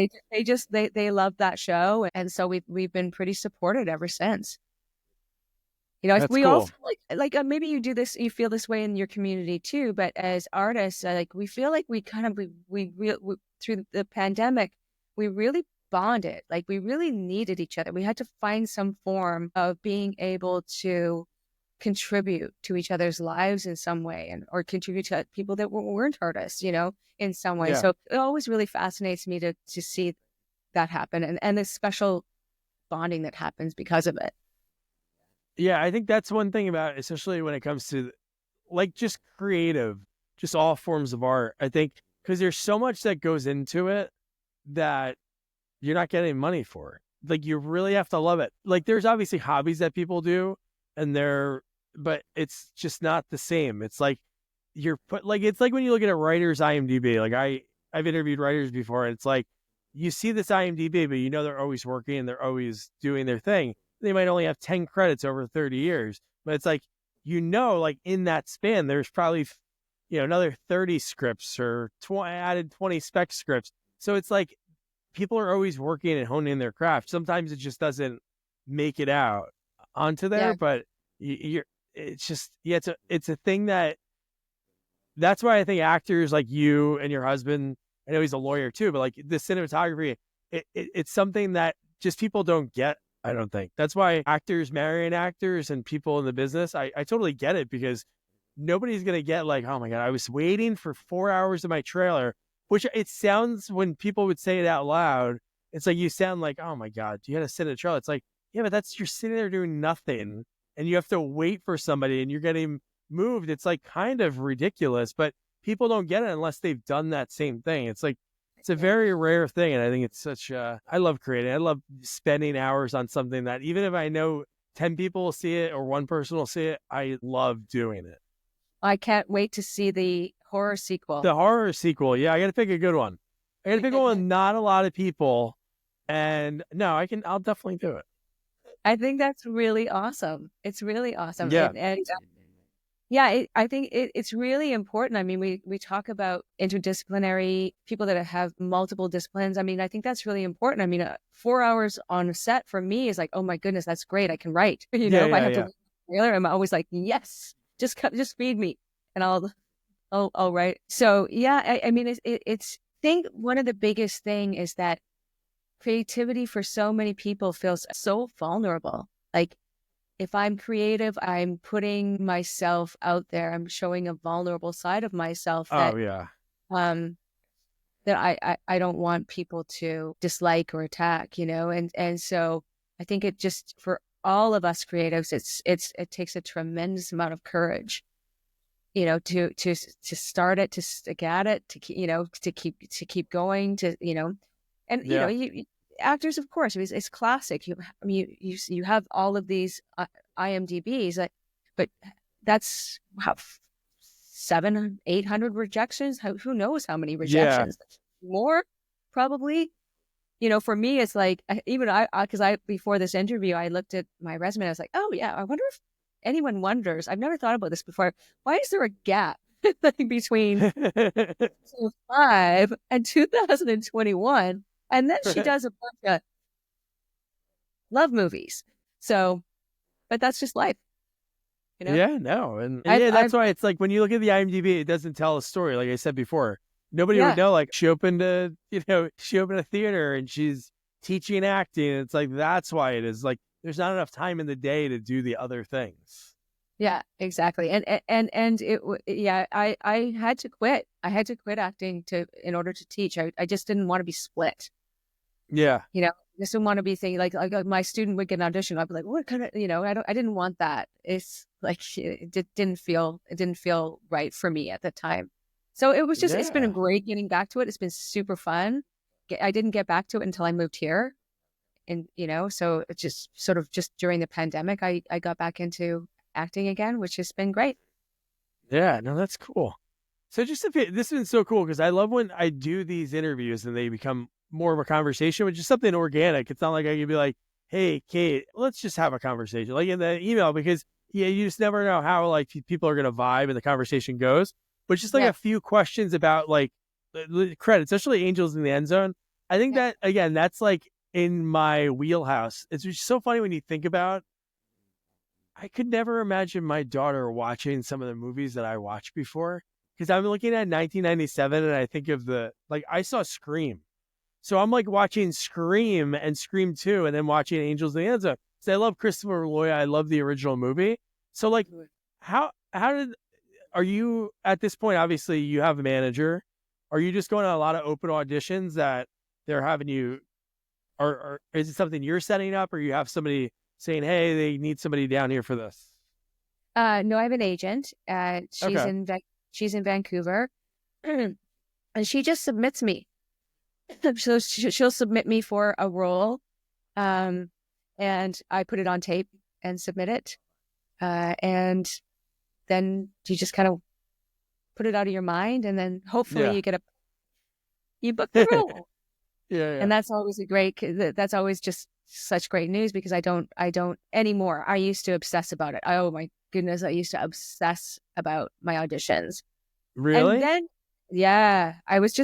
They loved that show, and so we've been pretty supported ever since. You know, That's we all cool. feel maybe you do this, you feel this way in your community too, but as artists, like we feel like we kind of we through the pandemic, we really bonded. Like we really needed each other. We had to find some form of being able to contribute to each other's lives in some way, and or contribute to people that weren't artists, you know, in some way. Yeah. So it always really fascinates me to see that happen, and this special bonding that happens because of it. Yeah, I think that's one thing about it, especially when it comes to like just creative, just all forms of art. I think because there's so much that goes into it that you're not getting money for it. Like you really have to love it. Like there's obviously hobbies that people do and but it's just not the same. It's like it's like when you look at a writer's IMDb, like I've interviewed writers before and it's like, you see this IMDb, but you know, they're always working and they're always doing their thing. They might only have 10 credits over 30 years, but it's like, you know, like in that span, there's probably, another 30 scripts or added 20 spec scripts. So it's like, people are always working and honing their craft. Sometimes it just doesn't make it out onto there, Yeah. but it's just, yeah, it's a thing that's why I think actors like you and your husband, I know he's a lawyer too, but like the cinematography, it's something that just people don't get. I don't think that's why actors marrying actors and people in the business. I totally get it because nobody's going to get like, oh my God, I was waiting for 4 hours of my trailer, which it sounds when people would say it out loud. It's like, you sound like, oh my God, you had to sit in a trailer. It's like, yeah, but you're sitting there doing nothing and you have to wait for somebody and you're getting moved. It's like kind of ridiculous, but people don't get it unless they've done that same thing. It's like, it's a very rare thing. And I think it's I love creating. I love spending hours on something that even if I know 10 people will see it or one person will see it, I love doing it. I can't wait to see the horror sequel. The horror sequel. Yeah, I got to pick a good one. I got to pick one with not a lot of people. And no, I'll definitely do it. I think that's really awesome. It's really awesome. Yeah. Yeah, I think it's really important. I mean, we talk about interdisciplinary people that have multiple disciplines. I mean, I think that's really important. I mean, 4 hours on a set for me is like, oh my goodness, that's great. I can write. You know, if I have to trailer, I'm always like, yes, just feed me, and I'll write. So yeah, I mean, it's. I think one of the biggest thing is that creativity for so many people feels so vulnerable. Like, if I'm creative, I'm putting myself out there. I'm showing a vulnerable side of myself that, that I don't want people to dislike or attack, you know? And so I think it just, for all of us creatives, it takes a tremendous amount of courage, you know, to start it, to stick at it, to keep going, and you know, actors, of course, it's classic. You have all of these IMDb's, but that's 700-800 rejections. Who knows how many rejections? Yeah. More, probably. You know, for me, it's like because before this interview, I looked at my resume. And I was like, oh yeah, I wonder if anyone wonders. I've never thought about this before. Why is there a gap between 2005 and 2021? And then she does a bunch of love movies. So, but that's just life, you know? Yeah, no. And that's why it's like when you look at the IMDb, it doesn't tell a story. Like I said before, nobody would know, like she opened a theater and she's teaching acting. It's like, that's why it is like, there's not enough time in the day to do the other things. Yeah, exactly. And I had to quit. I had to quit acting in order to teach. I just didn't want to be split. Yeah. You know, I just didn't want to be thinking like my student would get an audition. I'd be like, what kind of, I didn't want that. It's like, it didn't feel right for me at the time. So it was just, it's been great getting back to it. It's been super fun. I didn't get back to it until I moved here. And, so it's just sort of just during the pandemic, I got back into acting again, which has been great. Yeah, no, that's cool. So this has been so cool because I love when I do these interviews and they become more of a conversation, which is something organic. It's not like I could be like, hey, Kate, let's just have a conversation like in the email, because you just never know how like people are going to vibe and the conversation goes. But just like a few questions about like the credits, especially Angels in the Endzone. I think that, again, that's like in my wheelhouse. It's just so funny when you think about I could never imagine my daughter watching some of the movies that I watched before, because I'm looking at 1997 and I think of I saw Scream. So I'm like watching Scream and Scream 2 and then watching Angels in the Endzone. So I love Christopher Lloyd. I love the original movie. So like how did are you at this point? Obviously you have a manager. Are you just going to a lot of open auditions that they're having you, or is it something you're setting up, or you have somebody saying, hey, they need somebody down here for this? No, I have an agent. Okay. She's in Vancouver, and she just submits me. So she'll submit me for a role, and I put it on tape and submit it, and then you just kind of put it out of your mind, and then hopefully Yeah. you book the role. Yeah. And that's always that's always just such great news, because I don't anymore. I used to obsess about it. Oh my goodness, I used to obsess about my auditions. And Really? then, yeah, I was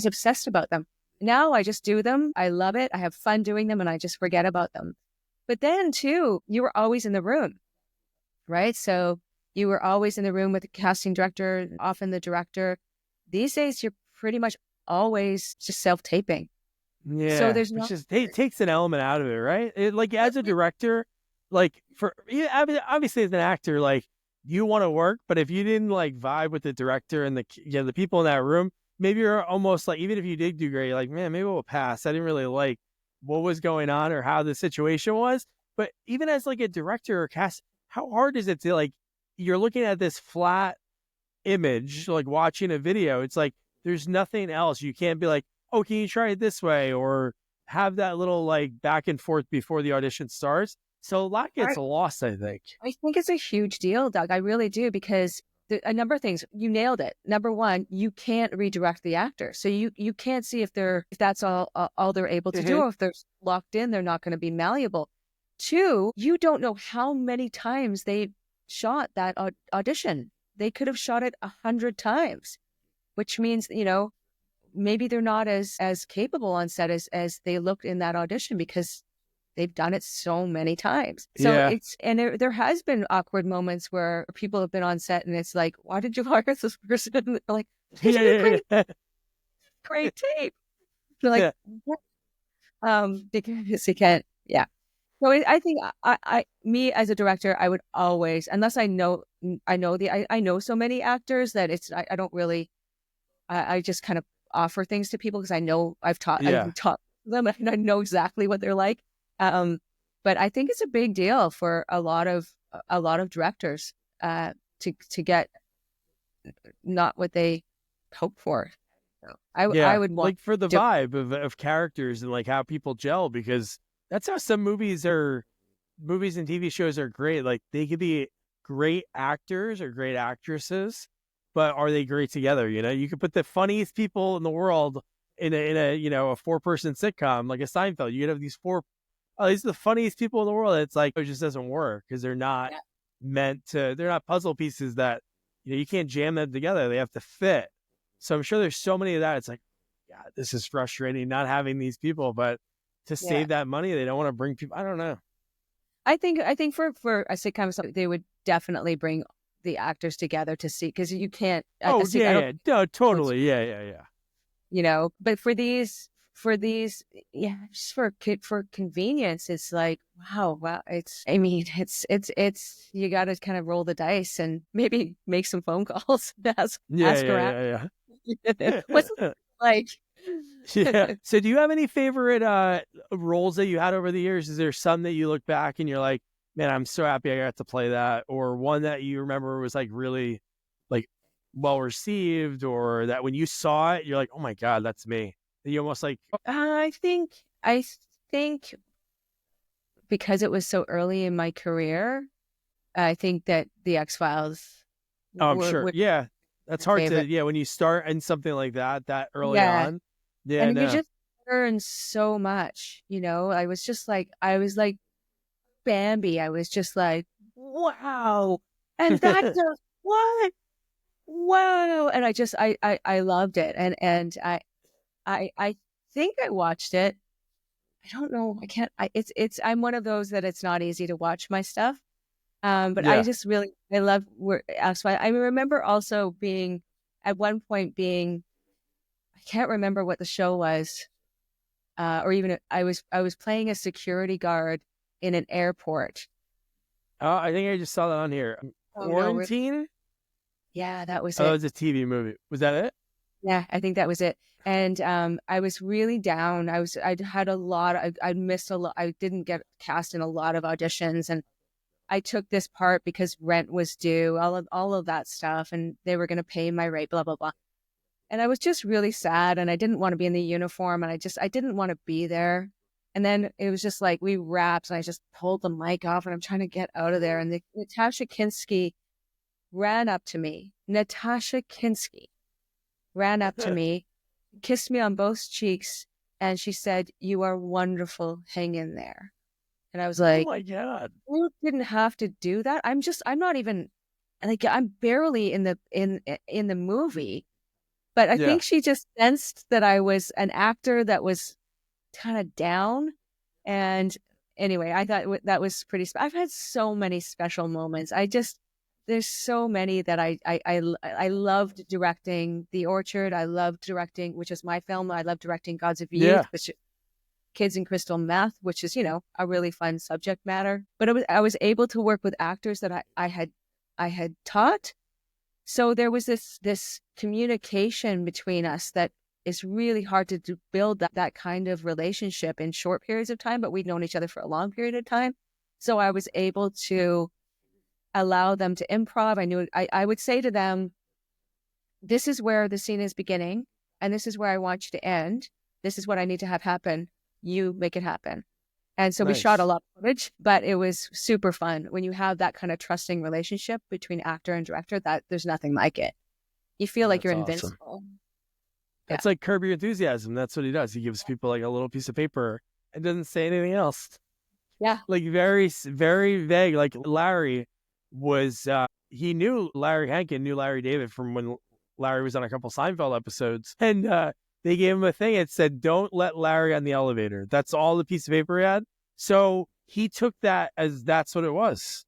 obsessed about them. Now I just do them. I love it. I have fun doing them, and I just forget about them. But then too, you were always in the room, right? So you were always in the room with the casting director, often the director. These days, you're pretty much always just self-taping. So Yeah, there's which not. is it takes an element out of it, right? Like as a director, like for yeah, obviously as an actor, like you want to work, but if you didn't like vibe with the director and the people in that room, maybe you're almost like, even if you did do great, you're like, man, maybe we'll pass. I didn't really like what was going on or how the situation was. But even as like a director or cast, how hard is it to like, you're looking at this flat image, like watching a video? It's like there's nothing else. You can't be like, oh, can you try it this way, or have that little like back and forth before the audition starts. So a lot gets lost, I think. I think it's a huge deal, Doug. I really do, because a number of things. You nailed it. Number one, you can't redirect the actor, so you can't see if that's all they're able to do, Mhm. or if they're locked in, they're not going to be malleable. Two, you don't know how many times they shot that audition. They could have shot it 100 times, which means, maybe they're not as capable on set as they looked in that audition, because they've done it so many times. So Yeah. there has been awkward moments where people have been on set and it's like, why did you hire this person? They're like, they Yeah. did a Yeah. Yeah. great tape. They're like, Yeah. what? Because you can't, yeah. So I think me as a director, I would always, unless I know so many actors that I don't really, I just kind of offer things to people because Yeah. I've taught them and I know exactly what they're like. Um, but I think it's a big deal for a lot of directors to get not what they hope for. So I Yeah. would want Like for the to. vibe of characters and like how people gel, because that's how some movies and TV shows are great. Like they could be great actors or great actresses, but are they great together? You could put the funniest people in the world in a a 4-person sitcom like a Seinfeld. You could have these four, oh, these are the funniest people in the world. It's like it just doesn't work because they're not Yeah. they're not puzzle pieces that you can't jam them together. They have to fit. So I'm sure there's so many of that. It's like, God, this is frustrating not having these people, but to Yeah. save that money, they don't want to bring people. I don't know. I think for a sitcom, they would definitely bring the actors together to see, because you can't Oh yeah, I don't yeah, no, know, totally, yeah, yeah, yeah, but for these, yeah, just for convenience, it's like, wow, I mean, it's you got to kind of roll the dice and maybe make some phone calls and yeah, ask yeah, around. yeah, What's it yeah. like? Yeah. So do you have any favorite roles that you had over the years? Is there some that you look back and you're like, man, I'm so happy I got to play that, or one that you remember was like really like well received, or that when you saw it, you're like, oh my God, that's me. That you almost like, I think because it was so early in my career, I think that the X-Files oh, I'm sure. were Yeah. That's my hard to, favorite. yeah, when you start in something like that early Yeah. on. Yeah, And you no. just learn so much, I was like Bambi. I was just like, wow. And that just, what? Wow. And I loved it. I think I watched it. I don't know. I can't, I'm one of those that it's not easy to watch my stuff. But I Yeah. just really, I love where, so I remember also being, at one point being, I can't remember what the show was, or even I was playing a security guard in an airport. I think I just saw that on here. Oh no, really? Quarantine? Yeah, that was Oh, that it. was a TV movie. Was that it? Yeah, I think that was it. And I was really down. I'd had a lot. I missed a lot. I didn't get cast in a lot of auditions, and I took this part because rent was due. All of that stuff, and they were going to pay my rate. Blah blah blah. And I was just really sad, and I didn't want to be in the uniform, and I didn't want to be there. And then it was just like we wrapped, and I just pulled the mic off, and I'm trying to get out of there. And Natasha Kinski ran up to me. Natasha Kinski ran up to me, kissed me on both cheeks, and she said, "You are wonderful. Hang in there." And I was Oh like, my God. "You didn't have to do that. I'm not even like I'm barely in the movie." But I Yeah. think she just sensed that I was an actor that was kind of down. And anyway, I thought that was pretty. I've had so many special moments. There's so many that I loved directing. The Orchard, I loved directing, which is my film. I loved directing Gods of Youth, Yeah. which Kids in Crystal Meth, which is a really fun subject matter. But I was able to work with actors that I had taught. So there was this communication between us that is really hard to build that kind of relationship in short periods of time, but we'd known each other for a long period of time. So I was able to allow them to improv. I would say to them, this is where the scene is beginning, and this is where I want you to end. This is what I need to have happen. You make it happen. And so we shot a Nice. lot of footage, but it was super fun. When you have that kind of trusting relationship between actor and director, that there's nothing like it. You feel like That's you're awesome. invincible. Yeah. That's like Curb Your Enthusiasm. That's what he does. He gives people like a little piece of paper and doesn't say anything else. Yeah. Like very, very vague. Like Larry was, he knew Larry Hankin, knew Larry David from when Larry was on a couple Seinfeld episodes. And they gave him a thing. It said, "Don't let Larry on the elevator." That's all the piece of paper he had. So he took that as that's what it was.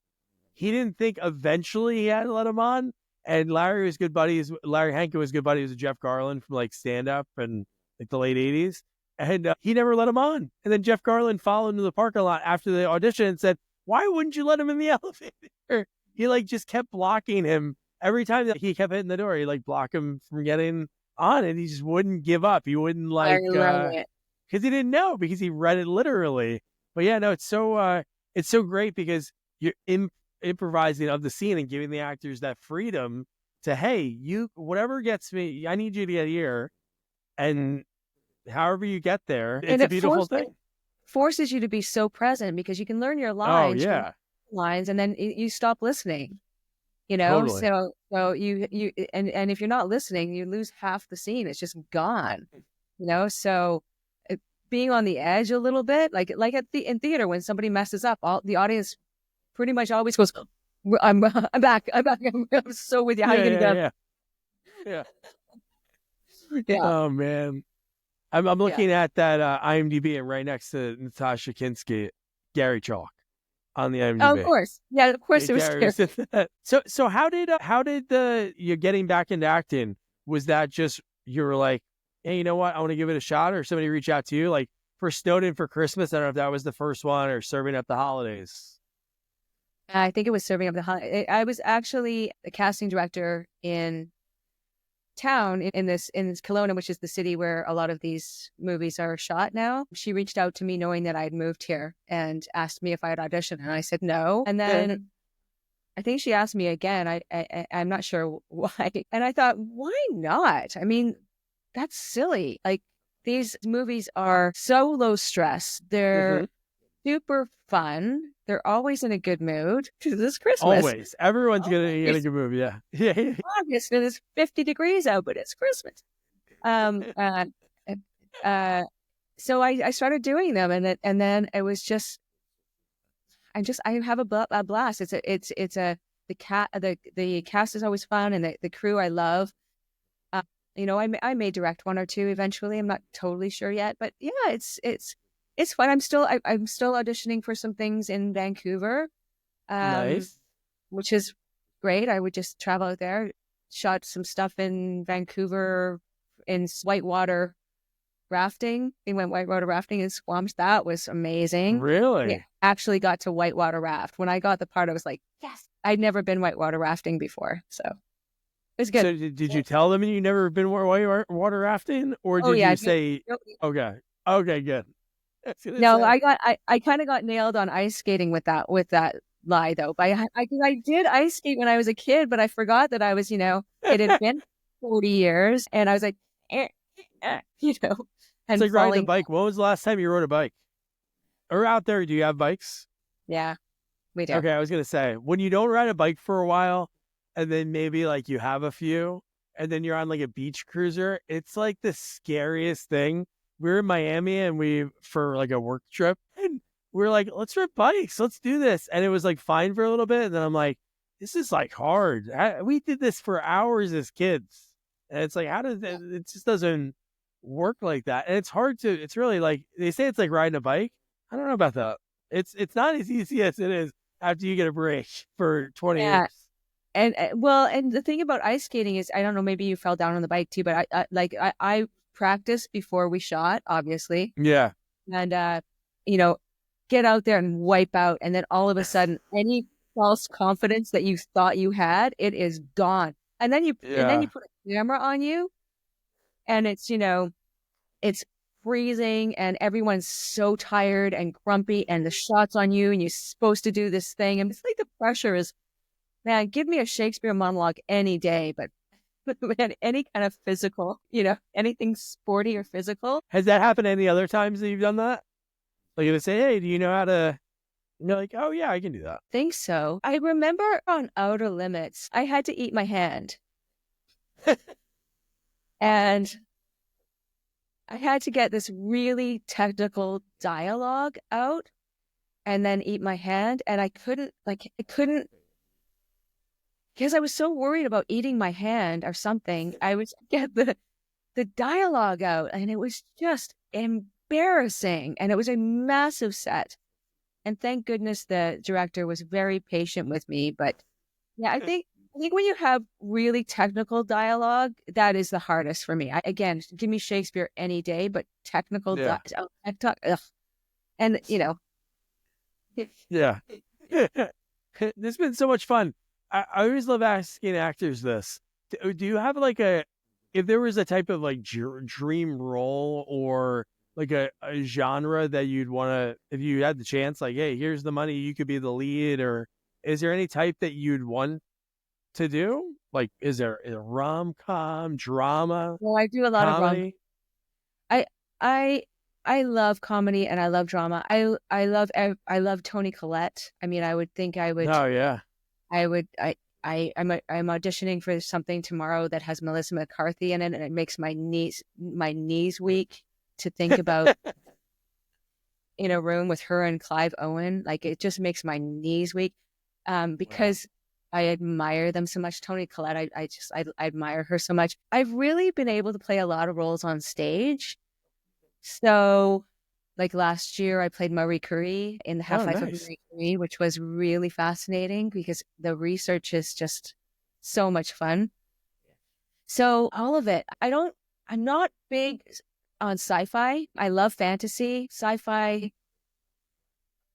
He didn't think eventually he had to let him on. And Larry was good buddies. Larry Hankin was good buddies with Jeff Garland from like stand up and like the late 80s. And he never let him on. And then Jeff Garland followed into the parking lot after the audition and said, "Why wouldn't you let him in the elevator?" He like just kept blocking him every time that he kept hitting the door. He like block him from getting on, and he just wouldn't give up. He wouldn't I like, love it. because he didn't know, because he read it literally. But yeah, no, it's so great because you're improvising of the scene and giving the actors that freedom to, hey, you, whatever gets me, I need you to get here, and however you get there, it's And a beautiful thing. forces you to be so present because you can learn your Oh lines, yeah, and then you stop listening. totally. So you and if you're not listening, you lose half the scene. It's just gone. So being on the edge a little bit, like in theater when somebody messes up, all the audience pretty much always goes, I'm back. I'm so with you. How Yeah, you gonna yeah, yeah, go? Yeah. Oh man, I'm Yeah. looking at that IMDb, and right next to Natasha Kinski, Gary Chalk on the Oh, of IMDb. course. Yeah, of course it was Gary scary. was in that. So how did the you getting back into acting? Was that just you were like, hey, you know what, I want to give it a shot, or somebody reach out to you like for Snowden for Christmas? I don't know if that was the first one or Serving Up the Holidays. I think it was serving up the holiday. I was actually the casting director in town in this Kelowna, which is the city where a lot of these movies are shot now. She reached out to me knowing that I'd moved here and asked me if I had auditioned, and I said no. And then I think she asked me again. I'm not sure why. And I thought, why not? I mean, that's silly. Like these movies are so low stress. They're Mm-hmm. super fun. They're always in a good mood because it's Christmas. Always, everyone's gonna get a It's good movie. Yeah, yeah. August and it's 50 degrees out, but it's Christmas. Um, uh, uh, so I started doing them, and then it was just I have a blast. It's a the cast is always fun, and the crew I love. I may direct one or two eventually. I'm not totally sure yet, but yeah, it's fun. I'm still auditioning for some things in Vancouver. Um, Nice. which is great. I would just travel out there, shot some stuff in Vancouver in whitewater rafting. We went whitewater rafting in Squamish. That was amazing. Yeah, Really? actually got to whitewater raft. When I got the part, I was like, yes. I'd never been whitewater rafting before, so it was good. So did you tell them you never been water rafting, or Oh did yeah, you say, okay, okay, good? I was gonna no, say, I kind of got nailed on ice skating with that lie though. But I did ice skate when I was a kid, but I forgot that I was, it had been 40 years, and I was like, you know, it's and like riding a falling. bike. When was the last time you rode a bike? Or out there, do you have bikes? Yeah, we do. Okay, I was gonna say, when you don't ride a bike for a while, and then maybe like you have a few, and then you're on like a beach cruiser, it's like the scariest thing. We were in Miami and we for like a work trip, and we are like, let's ride bikes, let's do this. And it was like fine for a little bit, and then I'm like, this is like hard. We did this for hours as kids. And it's like, how does it just doesn't work like that. And it's hard to, it's really like they say it's like riding a bike. I don't know about that. It's not as easy as it is after you get a break for 20 Yeah. years. And well, and the thing about ice skating is, I don't know, maybe you fell down on the bike too, but I practiced before we shot, obviously, Yeah. and you know, get out there and wipe out, and then all of a sudden, any false confidence that you thought you had, it is gone. And then you Yeah. put a camera on you, and it's freezing, and everyone's so tired and grumpy, and the shot's on you, and you're supposed to do this thing, and it's like the pressure is. Man, give me a Shakespeare monologue any day, but man, any kind of physical, anything sporty or physical. Has that happened any other times that you've done that? Like they say, hey, do you know how to, like, oh yeah, I can do that. Think so. I remember on Outer Limits, I had to eat my hand. And I had to get this really technical dialogue out and then eat my hand. And I couldn't, because I was so worried about eating my hand or something, I would get the dialogue out, and it was just embarrassing, and it was a massive set. And thank goodness the director was very patient with me. But yeah, I think when you have really technical dialogue, that is the hardest for me. Again, give me Shakespeare any day, but technical Yeah. ugh. And Yeah. This has been so much fun. I always love asking actors this. Do you have like if there was a type of like dream role or like a genre that you'd want to, if you had the chance, like, hey, here's the money, you could be the lead, or is there any type that you'd want to do? Like, is there a rom-com, drama, well, I do a lot of rom. comedy? I I I love comedy and I love drama. I love Toni Collette. I mean, I would think Oh yeah. I would I'm auditioning for something tomorrow that has Melissa McCarthy in it, and it makes my knees weak to think about in a room with her and Clive Owen. Like, it just makes my knees weak. Wow. Because I admire them so much. Toni Collette, I admire her so much. I've really been able to play a lot of roles on stage. So, like last year, I played Marie Curie in the Oh, Half Life of nice. Marie Curie, which was really fascinating because the research is just so much fun. So, all of it. I'm not big on sci-fi. I love fantasy. Sci-fi,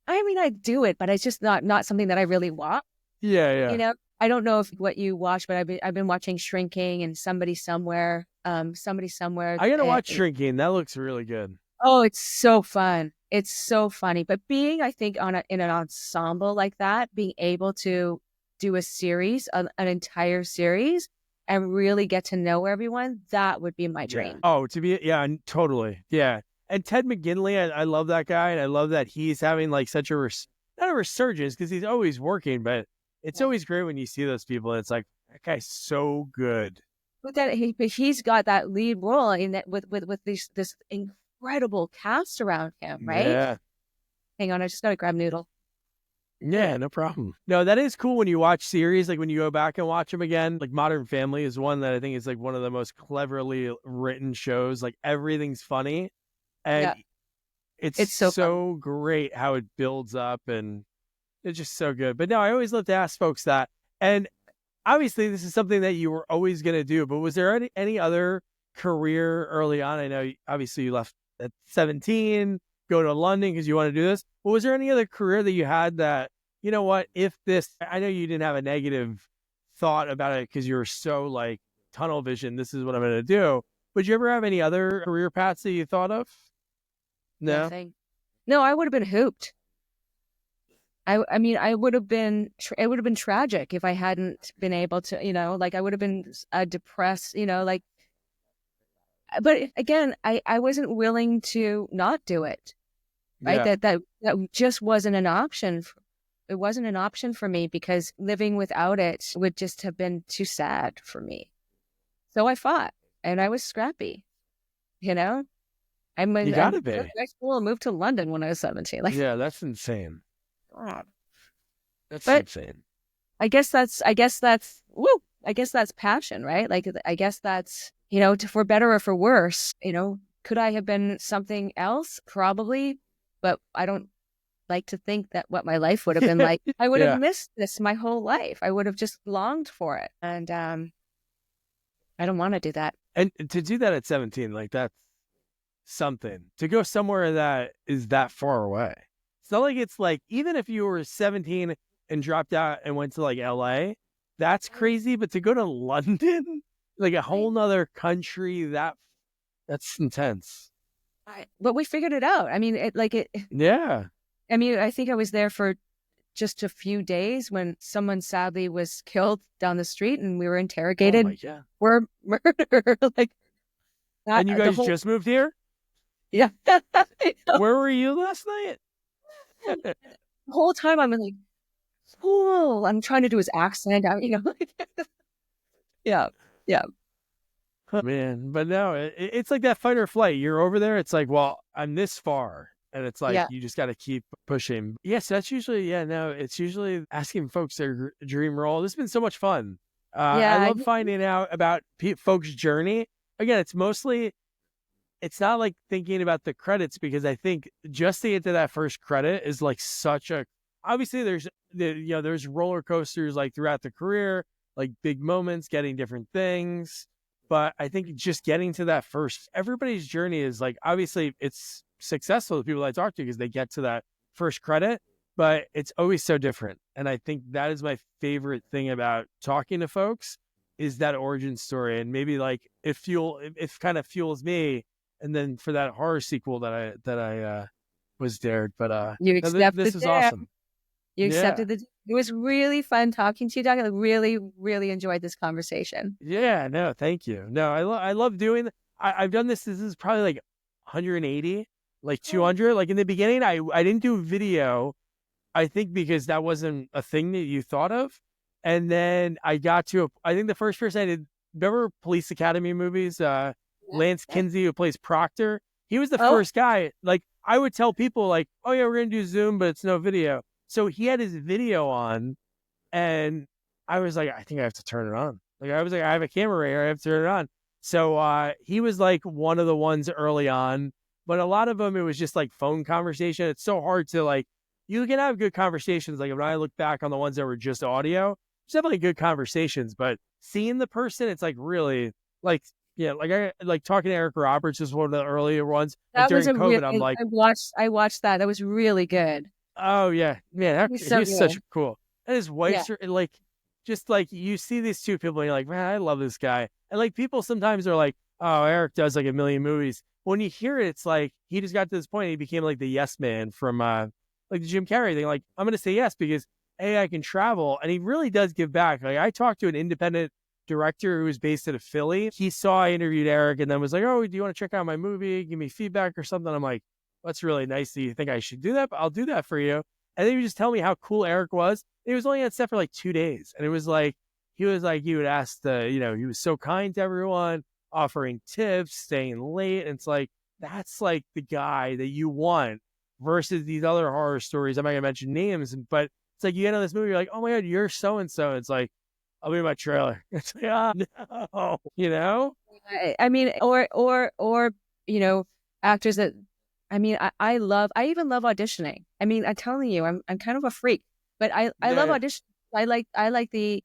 I mean, I do it, but it's just not something that I really watch. Yeah, You yeah. know, I don't know if what you watch, but I've been watching Shrinking and Somebody Somewhere, I gotta and watch Shrinking. That looks really good. oh, it's so fun. It's so funny. But being, I think, in an ensemble like that, being able to do a series, an entire series, and really get to know everyone, that would be my Yeah. dream. Oh, to be, yeah, totally. Yeah. And Ted McGinley, I love that guy. And I love that he's having like such a, not a resurgence because he's always working, but it's Yeah. always great when you see those people. It's like, that guy's so good. But he's got that lead role in that with this incredible cast around him, right? Yeah. Hang on, I just gotta grab noodle. Yeah, no problem. No, that is cool when you watch series, like when you go back and watch them again. Like Modern Family is one that I think is like one of the most cleverly written shows. Like everything's funny. And Yeah, it's it's so fun. so great how it builds up, and It's just so good. But no, I always love to ask folks that. And obviously, this is something that you were always going to do. But was there any other career early on? I know, obviously, you left at 17, go to London because you want to do this. But was there any other career that you had that, you know what, if this, I know you didn't have a negative thought about it because you were so like tunnel vision, this is what I'm going to do. Would you ever have any other career paths that you thought of? No? Nothing. No, I would have been hooped. I mean, I would have been, it would have been tragic if I hadn't been able to, like I would have been depressed, like, but again, I wasn't willing to not do it, right? Yeah. That just wasn't an option. It wasn't an option for me because living without it would just have been too sad for me. So I fought and I was scrappy, you know? I gotta be. left high school and moved to London when I was 17. Like, Yeah, that's insane. God. That's But insane. I guess that's passion, right? Like, I guess that's, for better or for worse, could I have been something else? Probably, but I don't like to think that what my life would have been like. I would have missed this my whole life. I would have just longed for it. And I don't want to do that. And to do that at 17, like that's something. To go somewhere that is that far away. It's not like it's like, even if you were 17 and dropped out and went to like LA, that's crazy. But to go to London, like a whole nother country, that's intense. But we figured it out. I mean, Yeah. I mean, I think I was there for just a few days when someone sadly was killed down the street and we were interrogated. Oh my God. For murder. Like, and you guys just moved here? Yeah. Where were you last night? The whole time I'm like, oh, I'm trying to do his accent. Yeah. Man, but no, it's like that fight or flight. You're over there. It's like, well, I'm this far. And it's like, you just got to keep pushing. Yes, that's usually, it's usually asking folks their dream role. This has been so much fun. I love finding out about folks' journey. Again, it's not like thinking about the credits, because I think just to get to that first credit is like obviously there's roller coasters like throughout the career, like big moments, getting different things. But I think just getting to that first, everybody's journey is like, obviously it's successful, the people I talk to, because they get to that first credit, but it's always so different. And I think that is my favorite thing about talking to folks, is that origin story. And maybe like it kind of fuels me. And then for that horror sequel that I was dared, but you accepted this is awesome. You accepted it was really fun talking to you, Doug. I really, really enjoyed this conversation. Yeah, no, thank you. No, I love doing. I've done this. This is probably like 180, like 200. Like in the beginning, I didn't do video, I think because that wasn't a thing that you thought of. And then I got to, I think the first person I did, remember Police Academy movies? Lance Kinsey, who plays Proctor. He was the first guy. Like I would tell people like, oh yeah, we're going to do Zoom, but it's no video. So he had his video on, and I was like, I think I have to turn it on. Like I was like, I have a camera right here, I have to turn it on. So he was like one of the ones early on, but a lot of them, it was just like phone conversation. It's so hard to like, you can have good conversations. Like when I look back on the ones that were just audio, it's definitely good conversations, but seeing the person, it's like really like, like I like talking to Eric Roberts is one of the earlier ones. That during COVID, I'm like, I watched that. That was really good. Oh yeah, man, he's such cool. And his wife's like, just like you see these two people, and you're like, man, I love this guy. And like people sometimes are like, oh, Eric does like a million movies. When you hear it, it's like he just got to this point. He became like the yes man from like the Jim Carrey thing. Like I'm gonna say yes because I can travel, and he really does give back. Like I talked to an independent director who was based out of Philly. He saw I interviewed Eric, and then was like, oh, do you want to check out my movie? Give me feedback or something. I'm like, that's really nice. Do you think I should do that? But I'll do that for you. And then you just tell me how cool Eric was. And he was only on set for like 2 days. And it was like, he would ask he was so kind to everyone, offering tips, staying late. And it's like, that's like the guy that you want versus these other horror stories. I'm not going to mention names, but it's like you get on this movie, you're like, oh my God, you're so-and-so. It's like, I'll be in my trailer. It's like, no, I mean, or, actors that, I mean, I even love auditioning. I mean, I'm telling you, I'm kind of a freak. But I love Yeah. audition. I like the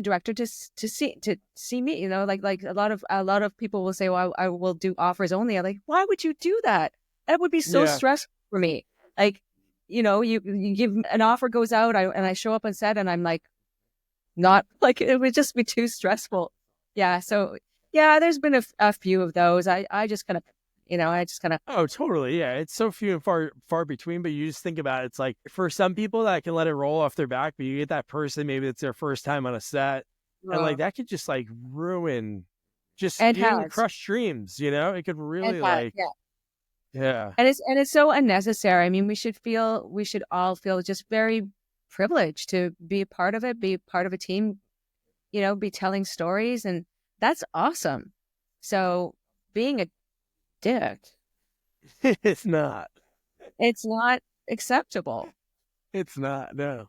director to see me. You know, like a lot of people will say, "Well, I will do offers only." I'm like, why would you do that? That would be so Yeah. stressful for me. Like, you know, you give an offer goes out, and I show up on set, and I'm like, not like it would just be too stressful. Yeah. So yeah, there's been a few of those. I just kind of, you know, I just kind of Oh, totally. Yeah. It's so few and far between, but you just think about it. It's like for some people that can let it roll off their back, but you get that person, maybe it's their first time on a set. And like that could just like ruin just and even has crush dreams, you know? It could and really has like, yeah. yeah. And it's so unnecessary. I mean, we should all feel just very privileged to be a part of it, be part of a team, you know, be telling stories, and that's awesome. So being a dick, It's not. it's not acceptable. It's not. No.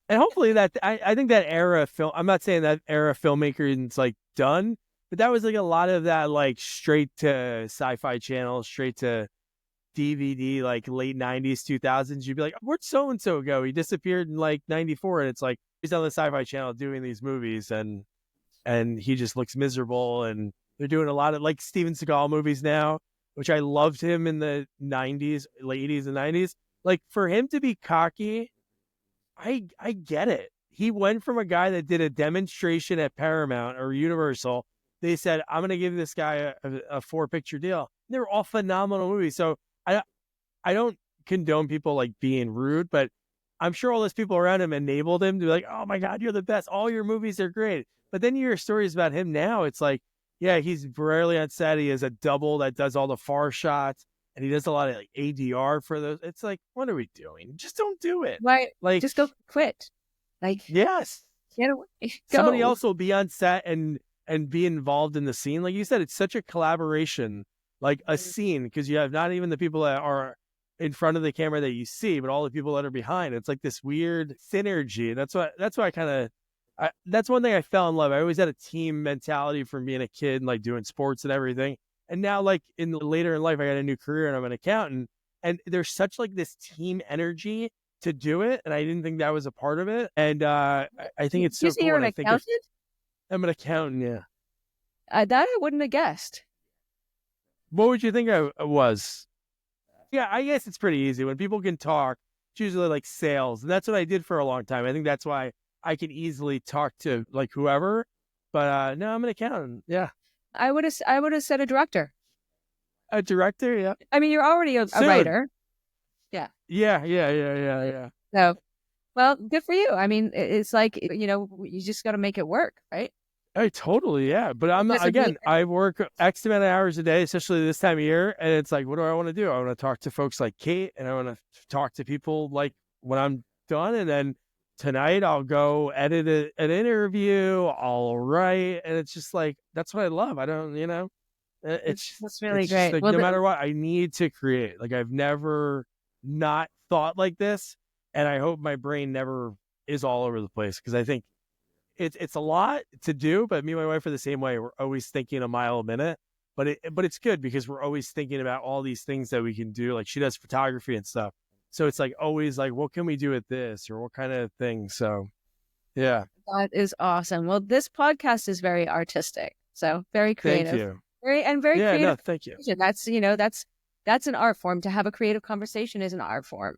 And hopefully that I think that era of film. I'm not saying that era filmmaking is like done, but that was like a lot of that like straight to sci-fi channel, straight to DVD, like late '90s, 2000s. You'd be like, where'd so and so go? He disappeared in like '94, and it's like he's on the Sci-Fi Channel doing these movies, and he just looks miserable. And they're doing a lot of like Steven Seagal movies now, which I loved him in the '90s, late '80s and '90s. Like for him to be cocky, I get it. He went from a guy that did a demonstration at Paramount or Universal. They said, I'm going to give this guy a 4-picture deal. They were all phenomenal movies. So I I don't condone people like being rude, but I'm sure all those people around him enabled him to be like, oh my God, you're the best. All your movies are great. But then you hear stories about him now. It's like, yeah, he's rarely on set. He has a double that does all the far shots, and he does a lot of like ADR for those. It's like, what are we doing? Just don't do it. Right? Like, Just go quit. Like yes, get away. somebody Go. else will be on set and be involved in the scene. Like you said, it's such a collaboration, like a scene, because you have not even the people that are in front of the camera that you see, but all the people that are behind. It's like this weird synergy. And that's why I kind of that's one thing I fell in love. I always had a team mentality from being a kid and like doing sports and everything. And now like in later in life, I got a new career and I'm an accountant. And there's such like this team energy to do it. And I didn't think that was a part of it. And I think it's You so say cool. you're And an I think if accountant? I'm an accountant, yeah. That I wouldn't have guessed. What would you think I was? Yeah, I guess it's pretty easy. When people can talk, it's usually like sales. And that's what I did for a long time. I think that's why I can easily talk to like whoever. But no, I'm an accountant. Yeah. I would have said a director. A director, yeah. I mean, you're already a Soon. writer. Yeah. Yeah. So, well, good for you. I mean, it's like, you know, you just got to make it work, right? I totally, yeah. But I'm not, Because of the again, I work X amount of hours a day, especially this time of year. And it's like, what do I want to do? I want to talk to folks like Kate, and I want to talk to people like when I'm done. And then tonight I'll go edit an interview, I'll write. And it's just like, that's what I love. I don't, you know, that's really it's just great. like, Well, no matter what, I need to create. Like I've never not thought like this. And I hope my brain never is all over the place, because I think it's a lot to do, but me and my wife are the same way. We're always thinking a mile a minute, but it's good because we're always thinking about all these things that we can do. Like she does photography and stuff, so it's like always like, what can we do with this, or what kind of thing? So yeah, that is awesome. Well, this podcast is very artistic, so very thank creative, you. very Yeah, no, creative. thank you. That's, you know, that's an art form. To have a creative conversation is an art form.